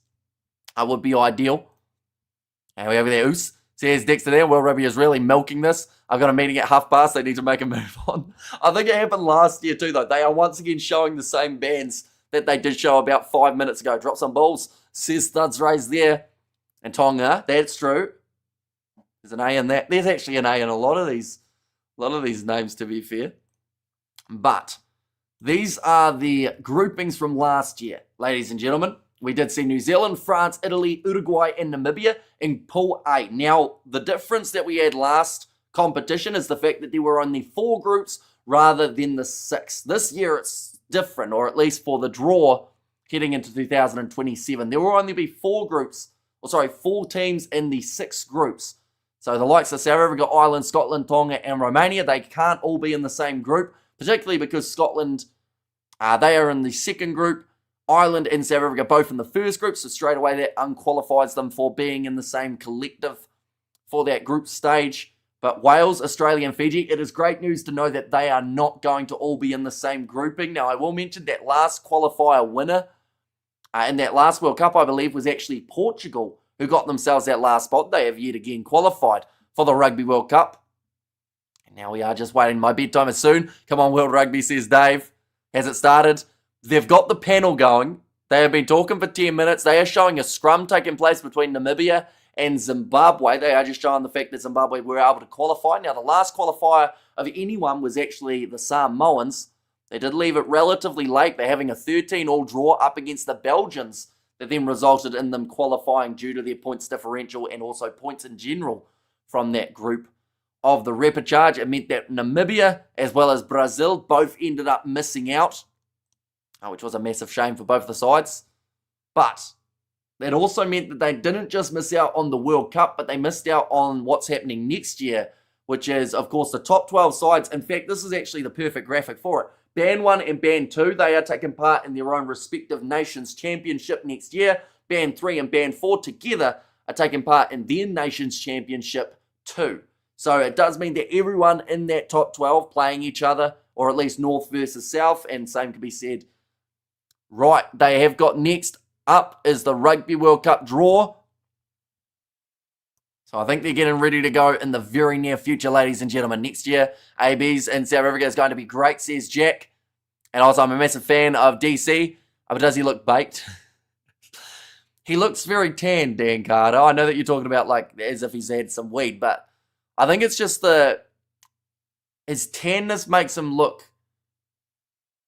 Would be ideal. And we over there, Oos, says Dexter there, World Rugby is really milking this. I've got a meeting at 30:30. They need to make a move on. I think it happened last year too, though. They are once again showing the same bands that they did show about 5 minutes ago. Drop some balls, says Studs raised there. And Tonga, that's true. There's an A in that. There's actually an A in a lot of these names, to be fair. But these are the groupings from last year, ladies and gentlemen. We did see New Zealand, France, Italy, Uruguay, and Namibia in Pool A. Now, the difference that we had last competition is the fact that there were only 4 groups rather than the 6. This year it's different, or at least for the draw heading into 2027. There will only be 4 teams in the 6 groups. So the likes of South Africa, Ireland, Scotland, Tonga, and Romania, they can't all be in the same group, particularly because Scotland, they are in the second group. Ireland and South Africa both in the first group, so straight away that unqualifies them for being in the same collective for that group stage. But Wales, Australia, and Fiji, it is great news to know that they are not going to all be in the same grouping. Now, I will mention that last qualifier winner in that last World Cup, I believe, was actually Portugal, who got themselves that last spot. They have yet again qualified for the Rugby World Cup. And now we are just waiting. My bedtime is soon. Come on, World Rugby, says Dave. Has it started? They've got the panel going. They have been talking for 10 minutes. They are showing a scrum taking place between Namibia and Zimbabwe. They are just showing the fact that Zimbabwe were able to qualify. Now, the last qualifier of anyone was actually the Samoans. They did leave it relatively late. They're having a 13-all draw up against the Belgians that then resulted in them qualifying due to their points differential and also points in general from that group of the repechage. It meant that Namibia as well as Brazil both ended up missing out, which was a massive shame for both the sides. But that also meant that they didn't just miss out on the World Cup, but they missed out on what's happening next year, which is, of course, the top 12 sides. In fact, this is actually the perfect graphic for it. Band 1 and Band 2, they are taking part in their own respective Nations Championship next year. Band 3 and Band 4 together are taking part in their Nations Championship too. So it does mean that everyone in that top 12 playing each other, or at least North versus South, and same can be said. Right, they have got next up is the Rugby World Cup Draw. So I think they're getting ready to go in the very near future, ladies and gentlemen. Next year, ABs in South Africa is going to be great, says Jack. And also, I'm a massive fan of DC. But does he look baked? He looks very tan, Dan Carter. I know that you're talking about like as if he's had some weed, but I think it's just his tanness makes him look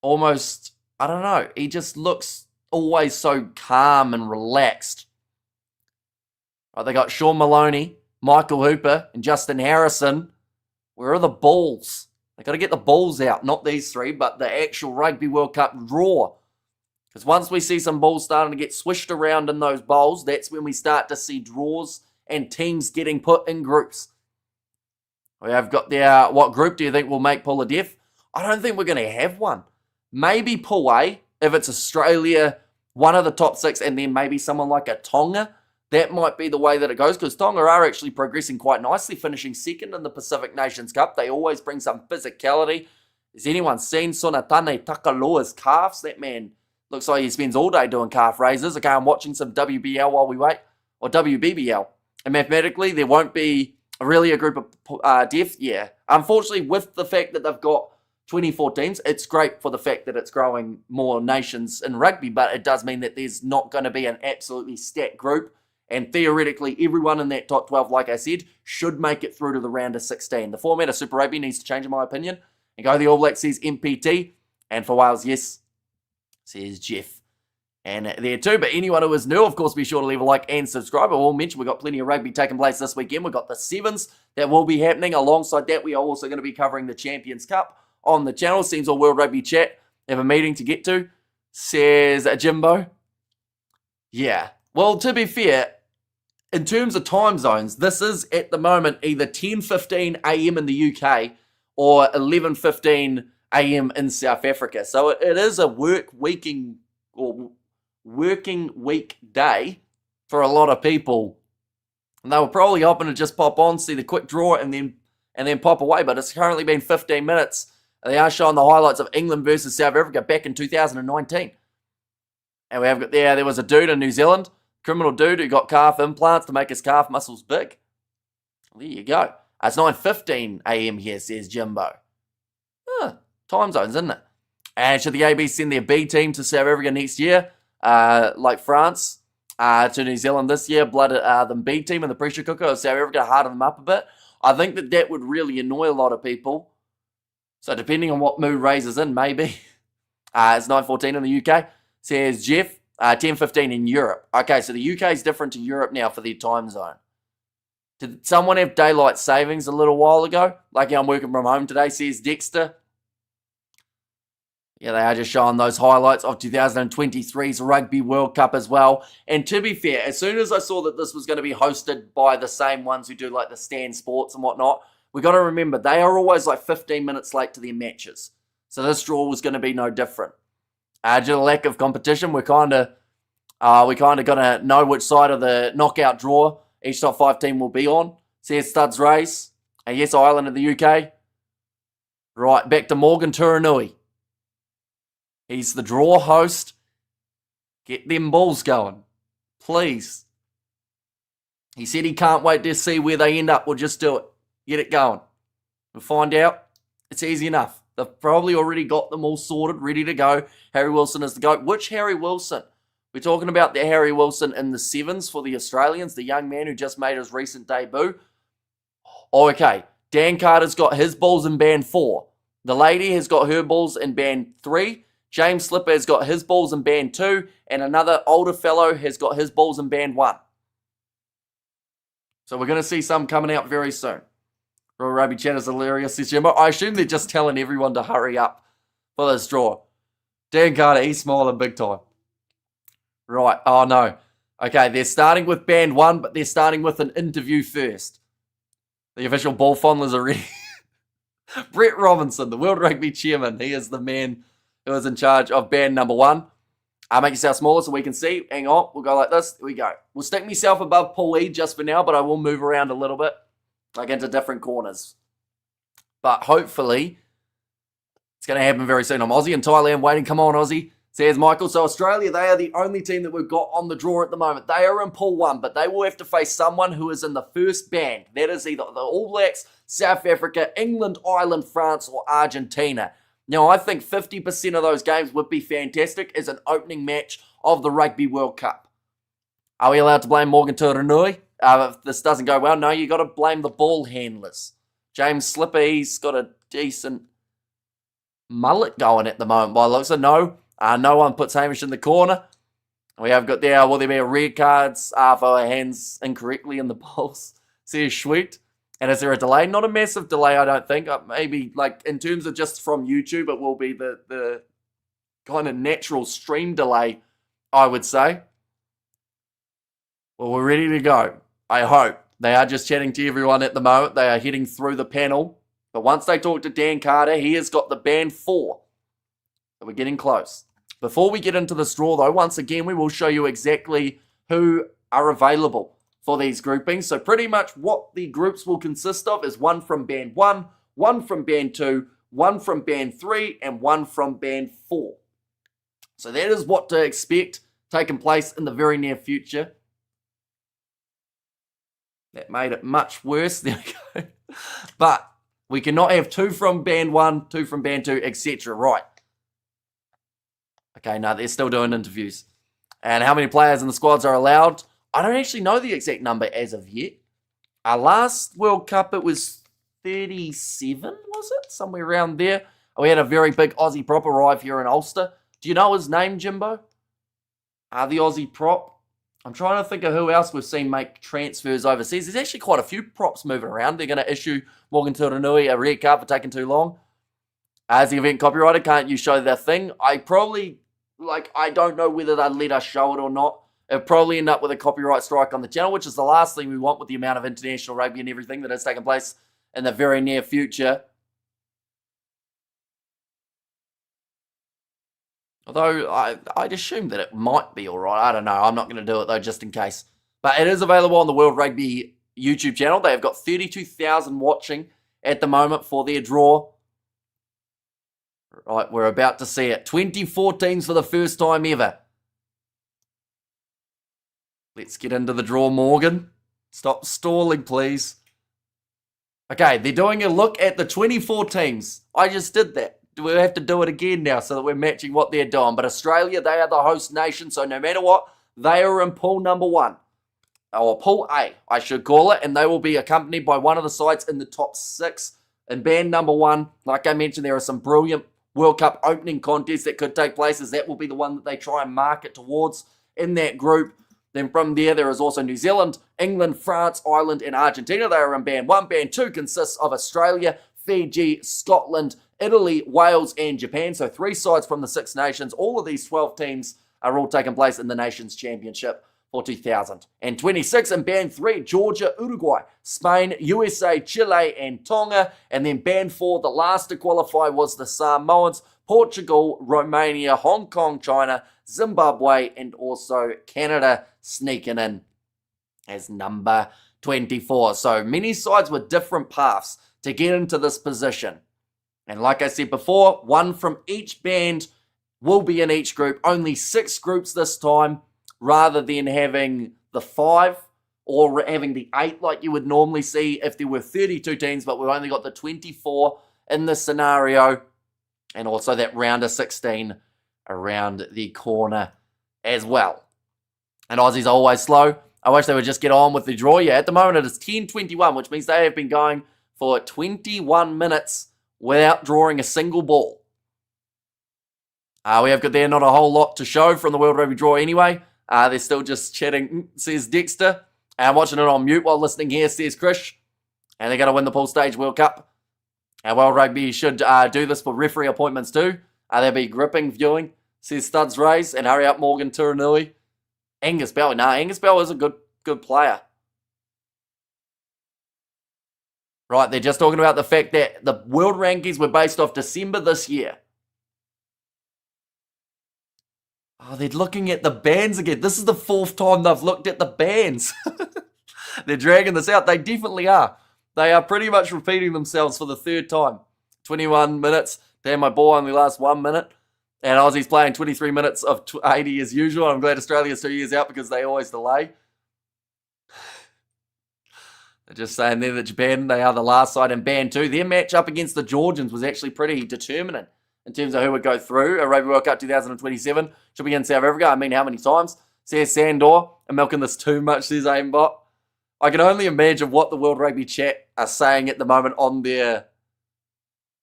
almost, I don't know. He just looks always so calm and relaxed. Right, they got Sean Maloney, Michael Hooper, and Justin Harrison. Where are the balls? They got to get the balls out, not these three, but the actual Rugby World Cup draw. Because once we see some balls starting to get swished around in those bowls, that's when we start to see draws and teams getting put in groups. We have got the, what group do you think will make Pool of Death? I don't think we're going to have one. Maybe Pool A, if it's Australia, one of the top 6, and then maybe someone like a Tonga. That might be the way that it goes, because Tonga are actually progressing quite nicely, finishing second in the Pacific Nations Cup. They always bring some physicality. Has anyone seen Sonatane Takaloa's calves? That man looks like he spends all day doing calf raises. Okay, I'm watching some WBL while we wait, or WBBL. And mathematically, there won't be really a group of death. Yeah, unfortunately, with the fact that they've got 24 teams, it's great for the fact that it's growing more nations in rugby, but it does mean that there's not going to be an absolutely stacked group. And theoretically, everyone in that top 12, like I said, should make it through to the round of 16. The format of Super Rugby needs to change, in my opinion. And go the All Blacks, says MPT. And for Wales, yes, says Jeff. And there too. But anyone who is new, of course, be sure to leave a like and subscribe. I will mention we've got plenty of rugby taking place this weekend. We've got the Sevens that will be happening. Alongside that, we are also going to be covering the Champions Cup on the channel. Seems all World Rugby chat have a meeting to get to, says Jimbo. Yeah. Well, to be fair, in terms of time zones, this is at the moment either 10:15 a.m. in the UK or 11:15 a.m. in South Africa. So it is a working week day for a lot of people. And they were probably hoping to just pop on, see the quick draw, and then pop away. But it's currently been 15 minutes. And they are showing the highlights of England versus South Africa back in 2019. And we have got there was a dude in New Zealand. Criminal dude who got calf implants to make his calf muscles big. There you go. It's 9:15 a.m. here, says Jimbo. Time zones, isn't it? And should the AB send their B team to South Africa next year, like France, to New Zealand this year, blood the B team and the pressure cooker of South Africa, harden them up a bit? I think that would really annoy a lot of people. So depending on what mood raises in, maybe. It's 9:14 in the UK, says Jeff. 10:15 in Europe. Okay, so the UK is different to Europe now for their time zone. Did someone have daylight savings a little while ago? Like, I'm working from home today, says Dexter. Yeah, they are just showing those highlights of 2023's Rugby World Cup as well. And to be fair, as soon as I saw that this was going to be hosted by the same ones who do like the Stan Sports and whatnot, we got to remember they are always like 15 minutes late to their matches. So this draw was going to be no different. Due to lack of competition, we're kind of going to know which side of the knockout draw each top 5 team will be on. Says Studs Race. And yes, Ireland in the UK. Right, back to Morgan Turanui. He's the draw host. Get them balls going. Please. He said he can't wait to see where they end up. We'll just do it. Get it going. We'll find out. It's easy enough. They've probably already got them all sorted, ready to go. Harry Wilson is the GOAT. Which Harry Wilson? We're talking about the Harry Wilson in the sevens for the Australians, the young man who just made his recent debut. Oh, okay. Dan Carter's got his balls in band 4. The lady has got her balls in band 3. James Slipper has got his balls in band 2. And another older fellow has got his balls in band 1. So we're going to see some coming out very soon. Royal Rugby Chat is hilarious, says Jimbo. I assume they're just telling everyone to hurry up for this draw. Dan Carter, he's smiling big time. Right, oh no. Okay, they're starting with band 1, but they're starting with an interview first. The official ball fondlers are ready. Brett Robinson, the World Rugby chairman, he is the man who is in charge of band number 1. Make yourself smaller so we can see. Hang on, we'll go like this. Here we go. We'll stick myself above Paul E just for now, but I will move around a little bit, like into different corners. But hopefully, it's going to happen very soon. I'm Aussie and Thailand waiting. Come on, Aussie. Says Michael. So Australia, they are the only team that we've got on the draw at the moment. They are in pool 1, but they will have to face someone who is in the first band. That is either the All Blacks, South Africa, England, Ireland, France, or Argentina. Now, I think 50% of those games would be fantastic as an opening match of the Rugby World Cup. Are we allowed to blame Morgan Turanui? If this doesn't go well, no, you got to blame the ball handlers. James Slipper, he's got a decent mullet going at the moment. By the looks of no one puts Hamish in the corner. We have got there, will there be a red cards for hands incorrectly in the balls? Says Sweet. And is there a delay? Not a massive delay, I don't think. Maybe, like, in terms of just from YouTube, it will be the kind of natural stream delay, I would say. Well, we're ready to go. I hope. They are just chatting to everyone at the moment. They are heading through the panel. But once they talk to Dan Carter, he has got the band 4. So we're getting close. Before we get into this draw, though, once again, we will show you exactly who are available for these groupings. So pretty much what the groups will consist of is 1 from band 1, 1 from band 2, 1 from band 3, and 1 from band 4. So that is what to expect taking place in the very near future. That made it much worse. There we go. But we cannot have 2 from band 1, 2 from band 2, etc. Right. Okay, no, they're still doing interviews. And how many players in the squads are allowed? I don't actually know the exact number as of yet. Our last World Cup, it was 37, was it? Somewhere around there. We had a very big Aussie prop arrive here in Ulster. Do you know his name, Jimbo? The Aussie prop. I'm trying to think of who else we've seen make transfers overseas. There's actually quite a few props moving around. They're going to issue Morgan Turanui a red card for taking too long. As the event copywriter, can't you show that thing? I don't know whether they'd let us show it or not. It'll probably end up with a copyright strike on the channel, which is the last thing we want with the amount of international rugby and everything that has taken place in the very near future. Although I'd assume that it might be all right. I don't know. I'm not going to do it, though, just in case. But it is available on the World Rugby YouTube channel. They have got 32,000 watching at the moment for their draw. Right, we're about to see it. 24 teams for the first time ever. Let's get into the draw, Morgan. Stop stalling, please. Okay, they're doing a look at the 24 teams. I just did that. We'll have to do it again now so that we're matching what they're doing. But Australia, they are the host nation, so no matter what, they are in pool number 1. Or pool A, I should call it. And they will be accompanied by one of the sides in the top 6. In band number 1, like I mentioned, there are some brilliant World Cup opening contests that could take place, as that will be the one that they try and market towards in that group. Then from there is also New Zealand, England, France, Ireland, and Argentina. They are in band 1. Band 2 consists of Australia, Fiji, Scotland, Italy, Wales, and Japan. So 3 sides from the 6 nations. All of these 12 teams are all taking place in the Nations Championship for 2026. In band 3, Georgia, Uruguay, Spain, USA, Chile, and Tonga. And then band 4, the last to qualify was the Samoans, Portugal, Romania, Hong Kong, China, Zimbabwe, and also Canada sneaking in as number 24. So many sides with different paths to get into this position. And like I said before, 1 from each band will be in each group. Only 6 groups this time, rather than having the 5 or having the 8 like you would normally see if there were 32 teams, but we've only got the 24 in this scenario, and also that round of 16 around the corner as well. And Aussies are always slow. I wish they would just get on with the draw. Yeah, at the moment it is 10:21, which means they have been going for 21 minutes without drawing a single ball. We have got there not a whole lot to show from the World Rugby draw anyway. They're still just chatting, says Dexter. I'm watching it on mute while listening here, says Krish. And they're going to win the pool stage World Cup. And World Rugby should do this for referee appointments too. They'll be gripping viewing, says Studs Rays. And hurry up, Morgan Turanui. Angus Bell. Angus Bell is a good player. Right, they're just talking about the fact that the world rankings were based off December this year. Oh, they're looking at the bands again. This is the 4th time they've looked at the bands. They're dragging this out. They definitely are. They are pretty much repeating themselves for the 3rd time. 21 minutes. Damn, my ball only lasts 1 minute. And Aussie's playing 23 minutes of 80 as usual. I'm glad Australia's 2 years out because they always delay. They're just saying there that Japan, they are the last side in band 2. Their match up against the Georgians was actually pretty determinant in terms of who would go through. A Rugby World Cup 2027 should be in South Africa. I mean, how many times? Says Sandor. I'm milking this too much, says Aimbot. I can only imagine what the World Rugby chat are saying at the moment on their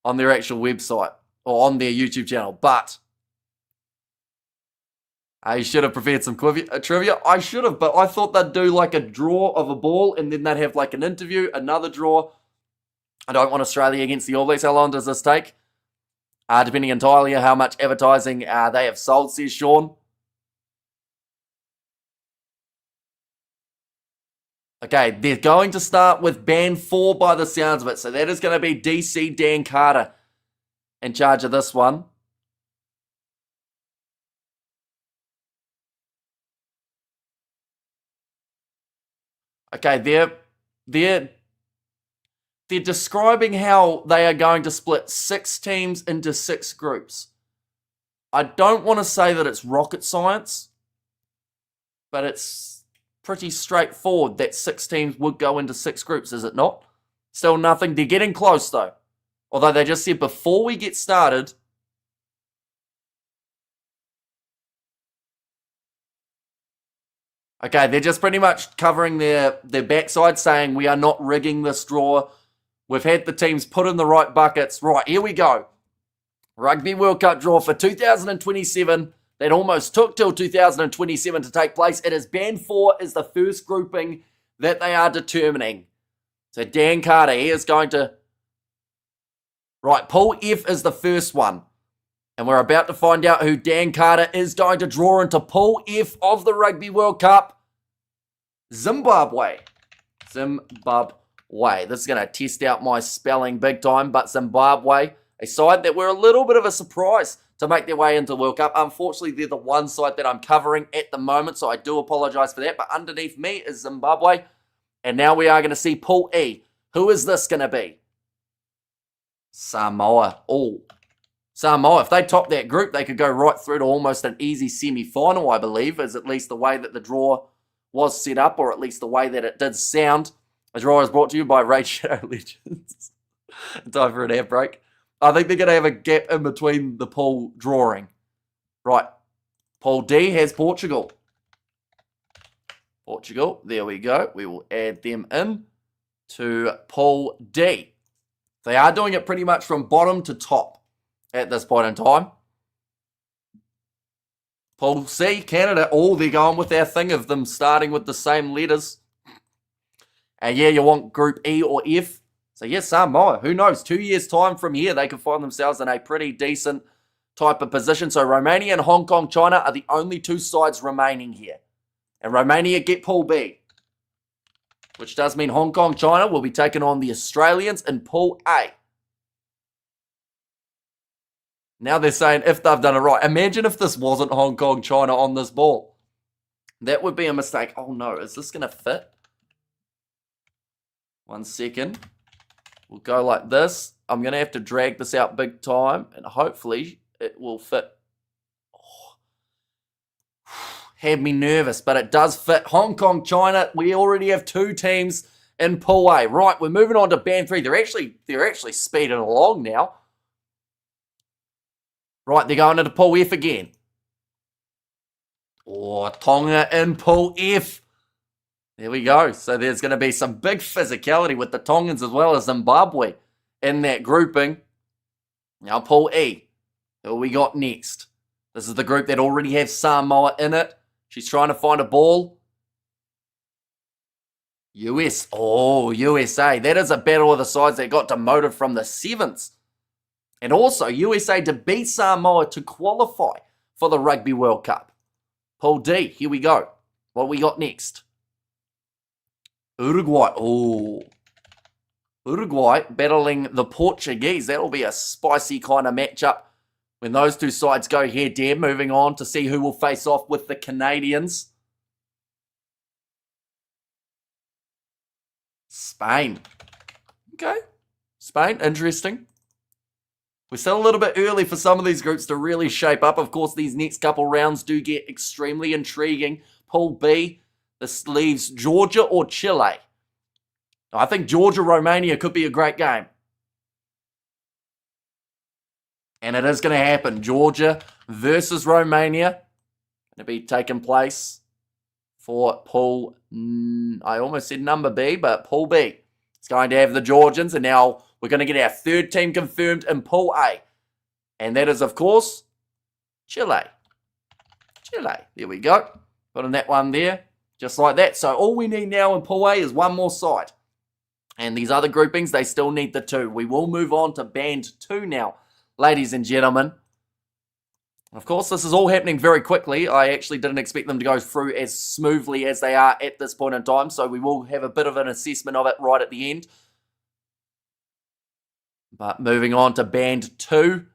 actual website or on their YouTube channel. But I should have prepared some trivia. I should have, but I thought they'd do like a draw of a ball and then they'd have like an interview, another draw. I don't want Australia against the All Blacks. How long does this take? Depending entirely on how much advertising they have sold, says Sean. Okay, they're going to start with band 4 by the sounds of it. So that is going to be DC Dan Carter in charge of this one. Okay, they're describing how they are going to split 6 teams into 6 groups. I don't want to say that it's rocket science, but it's pretty straightforward that 6 teams would go into 6 groups, is it not? Still nothing. They're getting close, though. Although they just said before we get started, okay, they're just pretty much covering their backside, saying we are not rigging this draw. We've had the teams put in the right buckets. Right, here we go. Rugby World Cup draw for 2027. That almost took till 2027 to take place. It is band 4 is the first grouping that they are determining. So Dan Carter, he is going to... Right, Pool F is the first one. And we're about to find out who Dan Carter is going to draw into Pool F of the Rugby World Cup. Zimbabwe. This is going to test out my spelling big time, but Zimbabwe, a side that were a little bit of a surprise to make their way into the World Cup. Unfortunately, they're the one side that I'm covering at the moment, so I do apologise for that. But underneath me is Zimbabwe. And now we are going to see Pool E. Who is this going to be? Samoa. Oh, Samoa. If they top that group, they could go right through to almost an easy semi-final, I believe, is at least the way that the draw was set up, or at least the way that it did sound. The draw is brought to you by Raid Shadow Legends. Time for an ad break. I think they're going to have a gap in between the pool drawing. Right. Pool D has Portugal. Portugal. There we go. We will add them in to Pool D. They are doing it pretty much from bottom to top at this point in time. Pool C, Canada. Oh, they're going with their thing of them starting with the same letters. And yeah, you want Group E or F. So yes, Samoa, who knows? 2 years' time from here, they could find themselves in a pretty decent type of position. So Romania and Hong Kong, China are the only 2 sides remaining here. And Romania get Pool B, which does mean Hong Kong, China will be taking on the Australians in Pool A. Now they're saying if they've done it right. Imagine if this wasn't Hong Kong, China on this ball. That would be a mistake. Oh no, is this going to fit? 1 second. We'll go like this. I'm going to have to drag this out big time, and hopefully it will fit. Oh. had me nervous, but it does fit. Hong Kong, China, we already have 2 teams in Pool A. Right, we're moving on to Band 3. They're actually speeding along now. Right, they're going into Pool F again. Oh, Tonga in Pool F. There we go. So there's going to be some big physicality with the Tongans as well as Zimbabwe in that grouping. Now Pool E. Who we got next? This is the group that already has Samoa in it. She's trying to find a ball. US. Oh, USA. That is a battle of the sides that got demoted from the 7th. And also, USA to beat Samoa to qualify for the Rugby World Cup. Pool D. Here we go. What we got next? Uruguay. Oh. Uruguay battling the Portuguese. That'll be a spicy kind of matchup when those 2 sides go head-to-head. Moving on to see who will face off with the Canadians. Spain. Okay. Spain, interesting. We're still a little bit early for some of these groups to really shape up. Of course, these next couple rounds do get extremely intriguing. Pool B, this leaves Georgia or Chile. I think Georgia-Romania could be a great game. And it is going to happen. Georgia versus Romania. Going to be taking place for Pool, I almost said number B, but Pool B. It's going to have the Georgians, and now we're going to get our 3rd team confirmed in Pool A. And that is, of course, Chile. Chile. There we go. Putting that one there, just like that. So all we need now in Pool A is 1 more side. And these other groupings, they still need the 2. We will move on to Band 2 now, ladies and gentlemen. Of course, this is all happening very quickly. I actually didn't expect them to go through as smoothly as they are at this point in time, so we will have a bit of an assessment of it right at the end. But moving on to Band 2,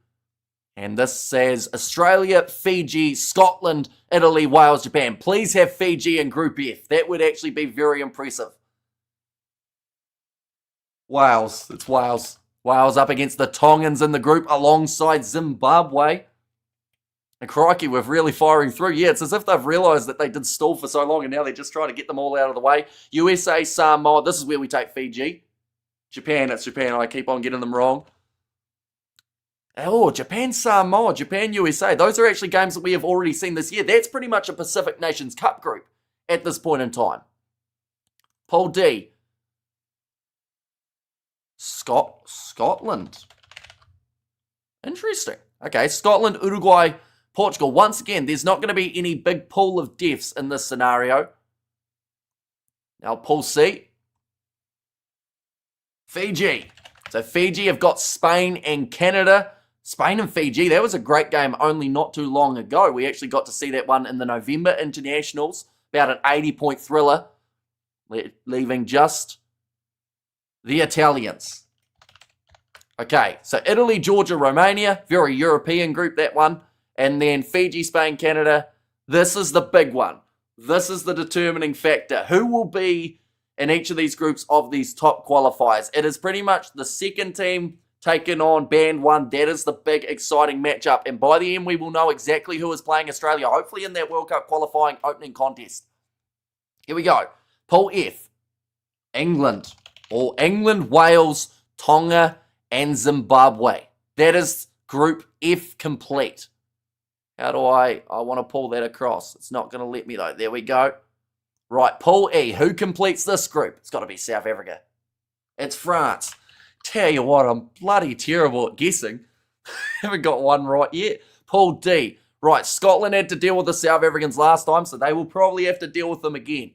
and this says Australia, Fiji, Scotland, Italy, Wales, Japan. Please have Fiji in Group F. That would actually be very impressive. Wales. It's Wales. Wales up against the Tongans in the group alongside Zimbabwe. And crikey, we're really firing through. Yeah, it's as if they've realised that they did stall for so long and now they're just trying to get them all out of the way. USA, Samoa. This is where we take Fiji. Japan, it's Japan. I keep on getting them wrong. Oh, Japan, Samoa, Japan, USA. Those are actually games that we have already seen this year. That's pretty much a Pacific Nations Cup group at this point in time. Pool D. Scotland. Interesting. Okay, Scotland, Uruguay, Portugal. Once again, there's not going to be any big pool of deaths in this scenario. Now, Pool C. Fiji. So Fiji have got Spain and Canada. Spain and Fiji, that was a great game only not too long ago. We actually got to see that one in the November internationals. About an 80-point thriller. Leaving just the Italians. Okay, so Italy, Georgia, Romania. Very European group, that one. And then Fiji, Spain, Canada. This is the big one. This is the determining factor. Who will be in each of these groups of these top qualifiers? It is pretty much the second team taking on Band 1. That is the big, exciting matchup. And by the end, we will know exactly who is playing Australia, hopefully in that World Cup qualifying opening contest. Here we go. Pool F. England. Or England, Wales, Tonga, and Zimbabwe. That is Group F complete. How do I want to pull that across? It's not going to let me though. There we go. Right, Pool E. Who completes this group? It's got to be South Africa. It's France. Tell you what, I'm bloody terrible at guessing. Haven't got one right yet. Pool D. Right, Scotland had to deal with the South Africans last time, so they will probably have to deal with them again.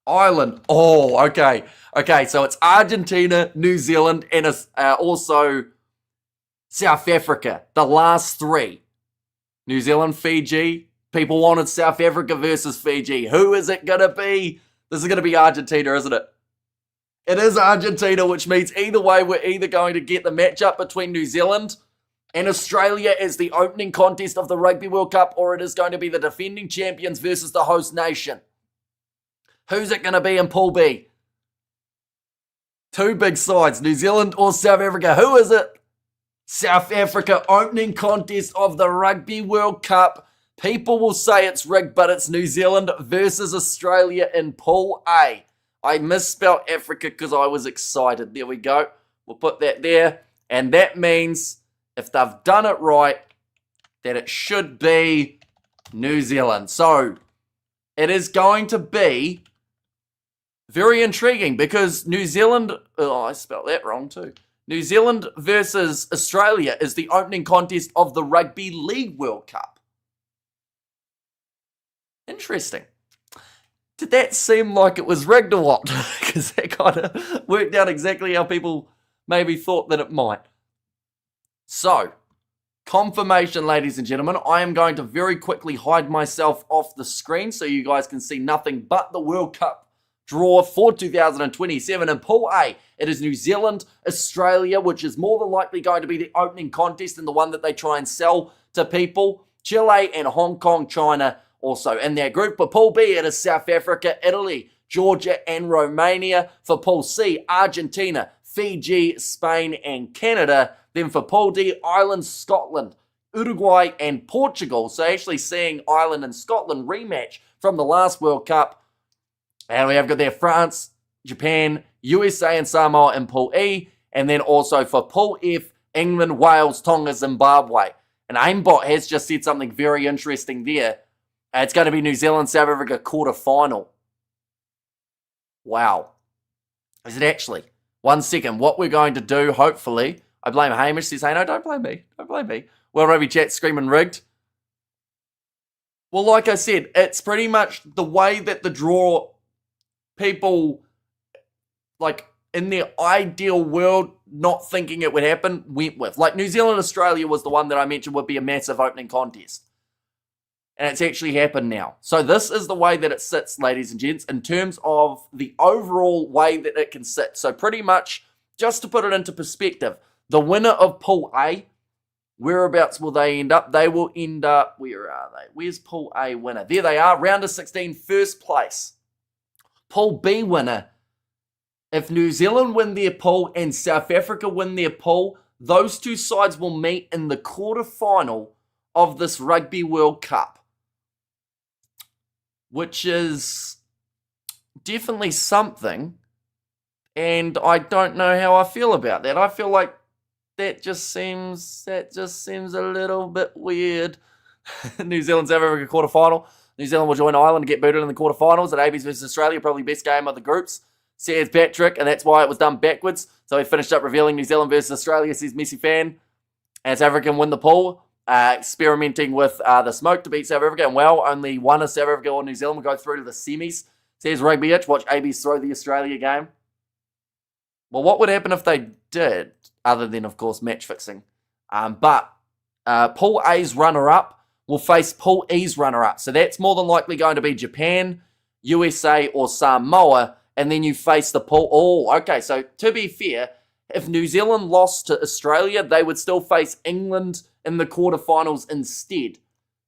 Ireland. Oh, okay. Okay, so it's Argentina, New Zealand, and also South Africa. The last 3. New Zealand, Fiji. People wanted South Africa versus Fiji. Who is it going to be? This is going to be Argentina, isn't it? It is Argentina, which means either way, we're either going to get the matchup between New Zealand and Australia as the opening contest of the Rugby World Cup, or it is going to be the defending champions versus the host nation. Who's it going to be in Pool B? 2 big sides, New Zealand or South Africa. Who is it? South Africa opening contest of the Rugby World Cup. People will say it's rigged, but it's New Zealand versus Australia in Pool A. I misspelled Africa because I was excited. There we go. We'll put that there. And that means if they've done it right, that it should be New Zealand. So it is going to be very intriguing because New Zealand, oh, I spelled that wrong too. New Zealand versus Australia is the opening contest of the Rugby League World Cup. Interesting. Did that seem like it was rigged or what? Because that kind of worked out exactly how people maybe thought that it might. So, confirmation, ladies and gentlemen. I am going to very quickly hide myself off the screen so you guys can see nothing but the World Cup draw for 2027 in Pool A. It is New Zealand, Australia, which is more than likely going to be the opening contest and the one that they try and sell to people. Chile and Hong Kong, China also in their group. For Pool B, it is South Africa, Italy, Georgia, and Romania. For Pool C, Argentina, Fiji, Spain, and Canada. Then for Pool D, Ireland, Scotland, Uruguay, and Portugal. So actually seeing Ireland and Scotland rematch from the last World Cup. And we have got there France, Japan, USA, and Samoa in Pool E. And then also for Pool F, England, Wales, Tonga, Zimbabwe. And Aimbot has just said something very interesting there. It's going to be New Zealand, South Africa quarter-final. Wow. Is it actually? 1 second. What we're going to do, hopefully, I blame Hamish. Says, hey, no, don't blame me. Don't blame me. Well, Rugby Chat screaming rigged. Well, like I said, it's pretty much the way that the draw people, like, in their ideal world, not thinking it would happen, went with. Like, New Zealand, Australia was the one that I mentioned would be a massive opening contest. And it's actually happened now. So this is the way that it sits, ladies and gents, in terms of the overall way that it can sit. So pretty much, just to put it into perspective, the winner of Pool A, whereabouts will they end up? They will end up, where are they? Where's Pool A winner? There they are, round of 16, first place. Pool B winner, if New Zealand win their pool and South Africa win their pool, those two sides will meet in the quarterfinal of this Rugby World Cup. Which is definitely something, and I don't know how I feel about that. I feel like that just seems a little bit weird. New Zealand, South Africa quarterfinal. New Zealand will join Ireland to get booted in the quarterfinals. At ABs versus Australia, probably best game of the groups, says Patrick, and that's why it was done backwards. So he finished up revealing New Zealand versus Australia, says Messi fan. And South Africa can win the pool. Experimenting with the smoke to beat South Africa, and well, only one of South Africa or New Zealand will go through to the semis. Says Rugby Itch, watch ABs throw the Australia game. Well, what would happen if they did, other than, of course, match fixing? But Pool A's runner-up will face Pool E's runner-up. So that's more than likely going to be Japan, USA, or Samoa, and then you face the pool. Oh, okay, so to be fair, if New Zealand lost to Australia, they would still face England in the quarterfinals instead.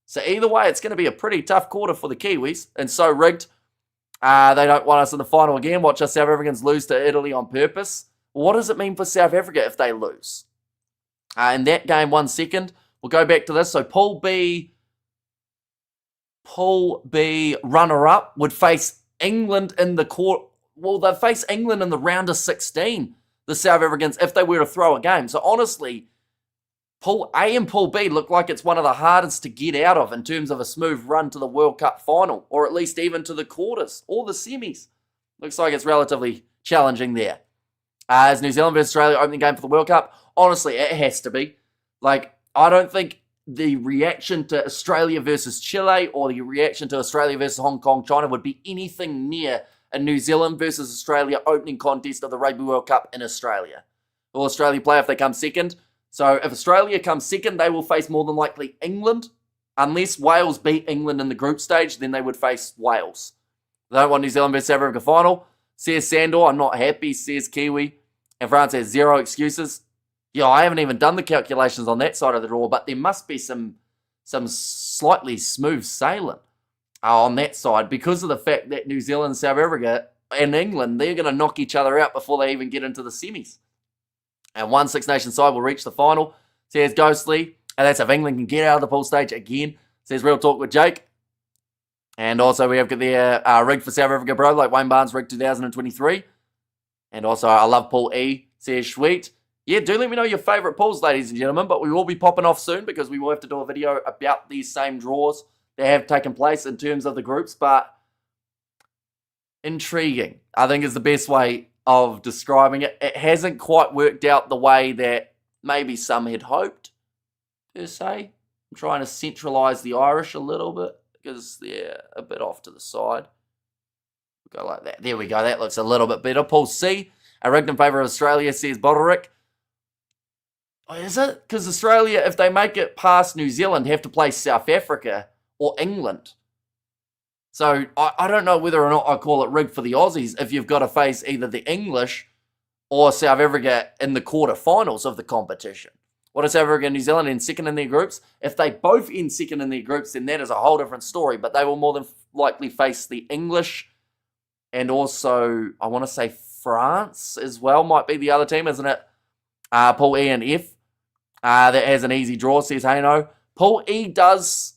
So either way, it's going to be a pretty tough quarter for the Kiwis, and so rigged. They don't want us in the final again. Watch us South Africans lose to Italy on purpose. What does it mean for South Africa if they lose? In that game, 1 second, we'll go back to this. So Pool B runner-up would face England in the they'd face England in the round of 16, the South Africans, if they were to throw a game. So honestly, Pool A and Pool B look like it's one of the hardest to get out of in terms of a smooth run to the World Cup final, or at least even to the quarters or the semis. Looks like it's relatively challenging there. As New Zealand versus Australia opening game for the World Cup, honestly, it has to be. Like, I don't think the reaction to Australia versus Chile or the reaction to Australia versus Hong Kong, China would be anything near a New Zealand versus Australia opening contest of the Rugby World Cup in Australia. Will Australia play if they come second? So if Australia comes second, they will face more than likely England. Unless Wales beat England in the group stage, then they would face Wales. They don't want New Zealand versus South Africa final. Says Sandor, I'm not happy, says Kiwi. And France has zero excuses. Yeah, I haven't even done the calculations on that side of the draw, but there must be some slightly smooth sailing on that side because of the fact that New Zealand, South Africa, and England, they're going to knock each other out before they even get into the semis. And one Six Nations side will reach the final. Says Ghostly. And that's if England can get out of the pool stage again. Says Real Talk with Jake. And also we have got their rig for South Africa, bro, like Wayne Barnes rig 2023. And also I love Pool E, says Sweet. Yeah, do let me know your favourite pools, ladies and gentlemen. But we will be popping off soon because we will have to do a video about these same draws that have taken place in terms of the groups. But intriguing, I think, is the best way of describing it. It hasn't quite worked out the way that maybe some had hoped, per se. I'm trying to centralise the Irish a little bit because they're a bit off to the side. We'll go like that. There we go. That looks a little bit better. Pool C, a rigged in favour of Australia, says Boderick. Oh, is it? Because Australia, if they make it past New Zealand, have to play South Africa or England. So I don't know whether or not I call it rigged for the Aussies if you've got to face either the English or South Africa in the quarterfinals of the competition. What is South Africa and New Zealand in second in their groups? If they both end second in their groups, then that is a whole different story. But they will more than likely face the English and also, I want to say France as well might be the other team, isn't it? Pool E and F. That has an easy draw, says Hayno. Pool E does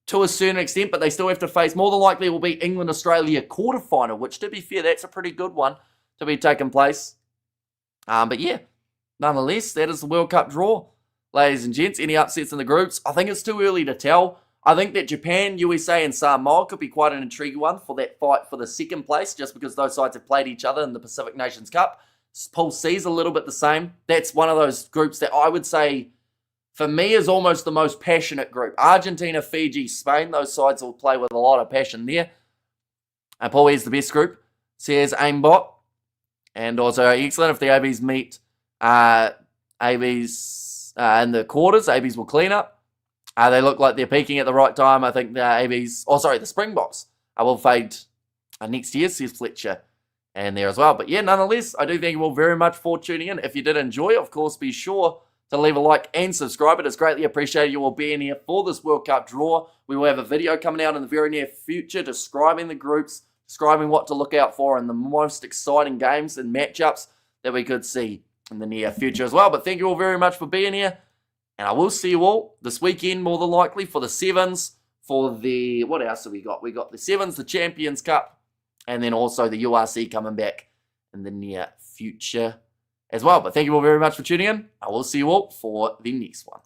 to a certain extent, but they still have to face, more than likely it will be England-Australia quarterfinal, which, to be fair, that's a pretty good one to be taking place. But yeah, nonetheless, that is the World Cup draw. Ladies and gents, any upsets in the groups? I think it's too early to tell. I think that Japan, USA, and Samoa could be quite an intriguing one for that fight for the second place, just because those sides have played each other in the Pacific Nations Cup. Pool C is a little bit the same. That's one of those groups that I would say, for me, is almost the most passionate group. Argentina, Fiji, Spain, those sides will play with a lot of passion there. And Pool E is the best group, says Aimbot. And also, excellent if the ABs meet ABs in the quarters. ABs will clean up. They look like they're peaking at the right time. I think the ABs, the Springboks will fade next year, says Fletcher. And there as well. But yeah, nonetheless, I do thank you all very much for tuning in. If you did enjoy, of course, be sure to leave a like and subscribe. It is greatly appreciated you all being here for this World Cup draw. We will have a video coming out in the very near future describing the groups, describing what to look out for and the most exciting games and matchups that we could see in the near future as well. But thank you all very much for being here. And I will see you all this weekend, more than likely, for the Sevens, for the, what else have we got? We got the Sevens, the Champions Cup, and then also the URC coming back in the near future as well. But thank you all very much for tuning in. I will see you all for the next one.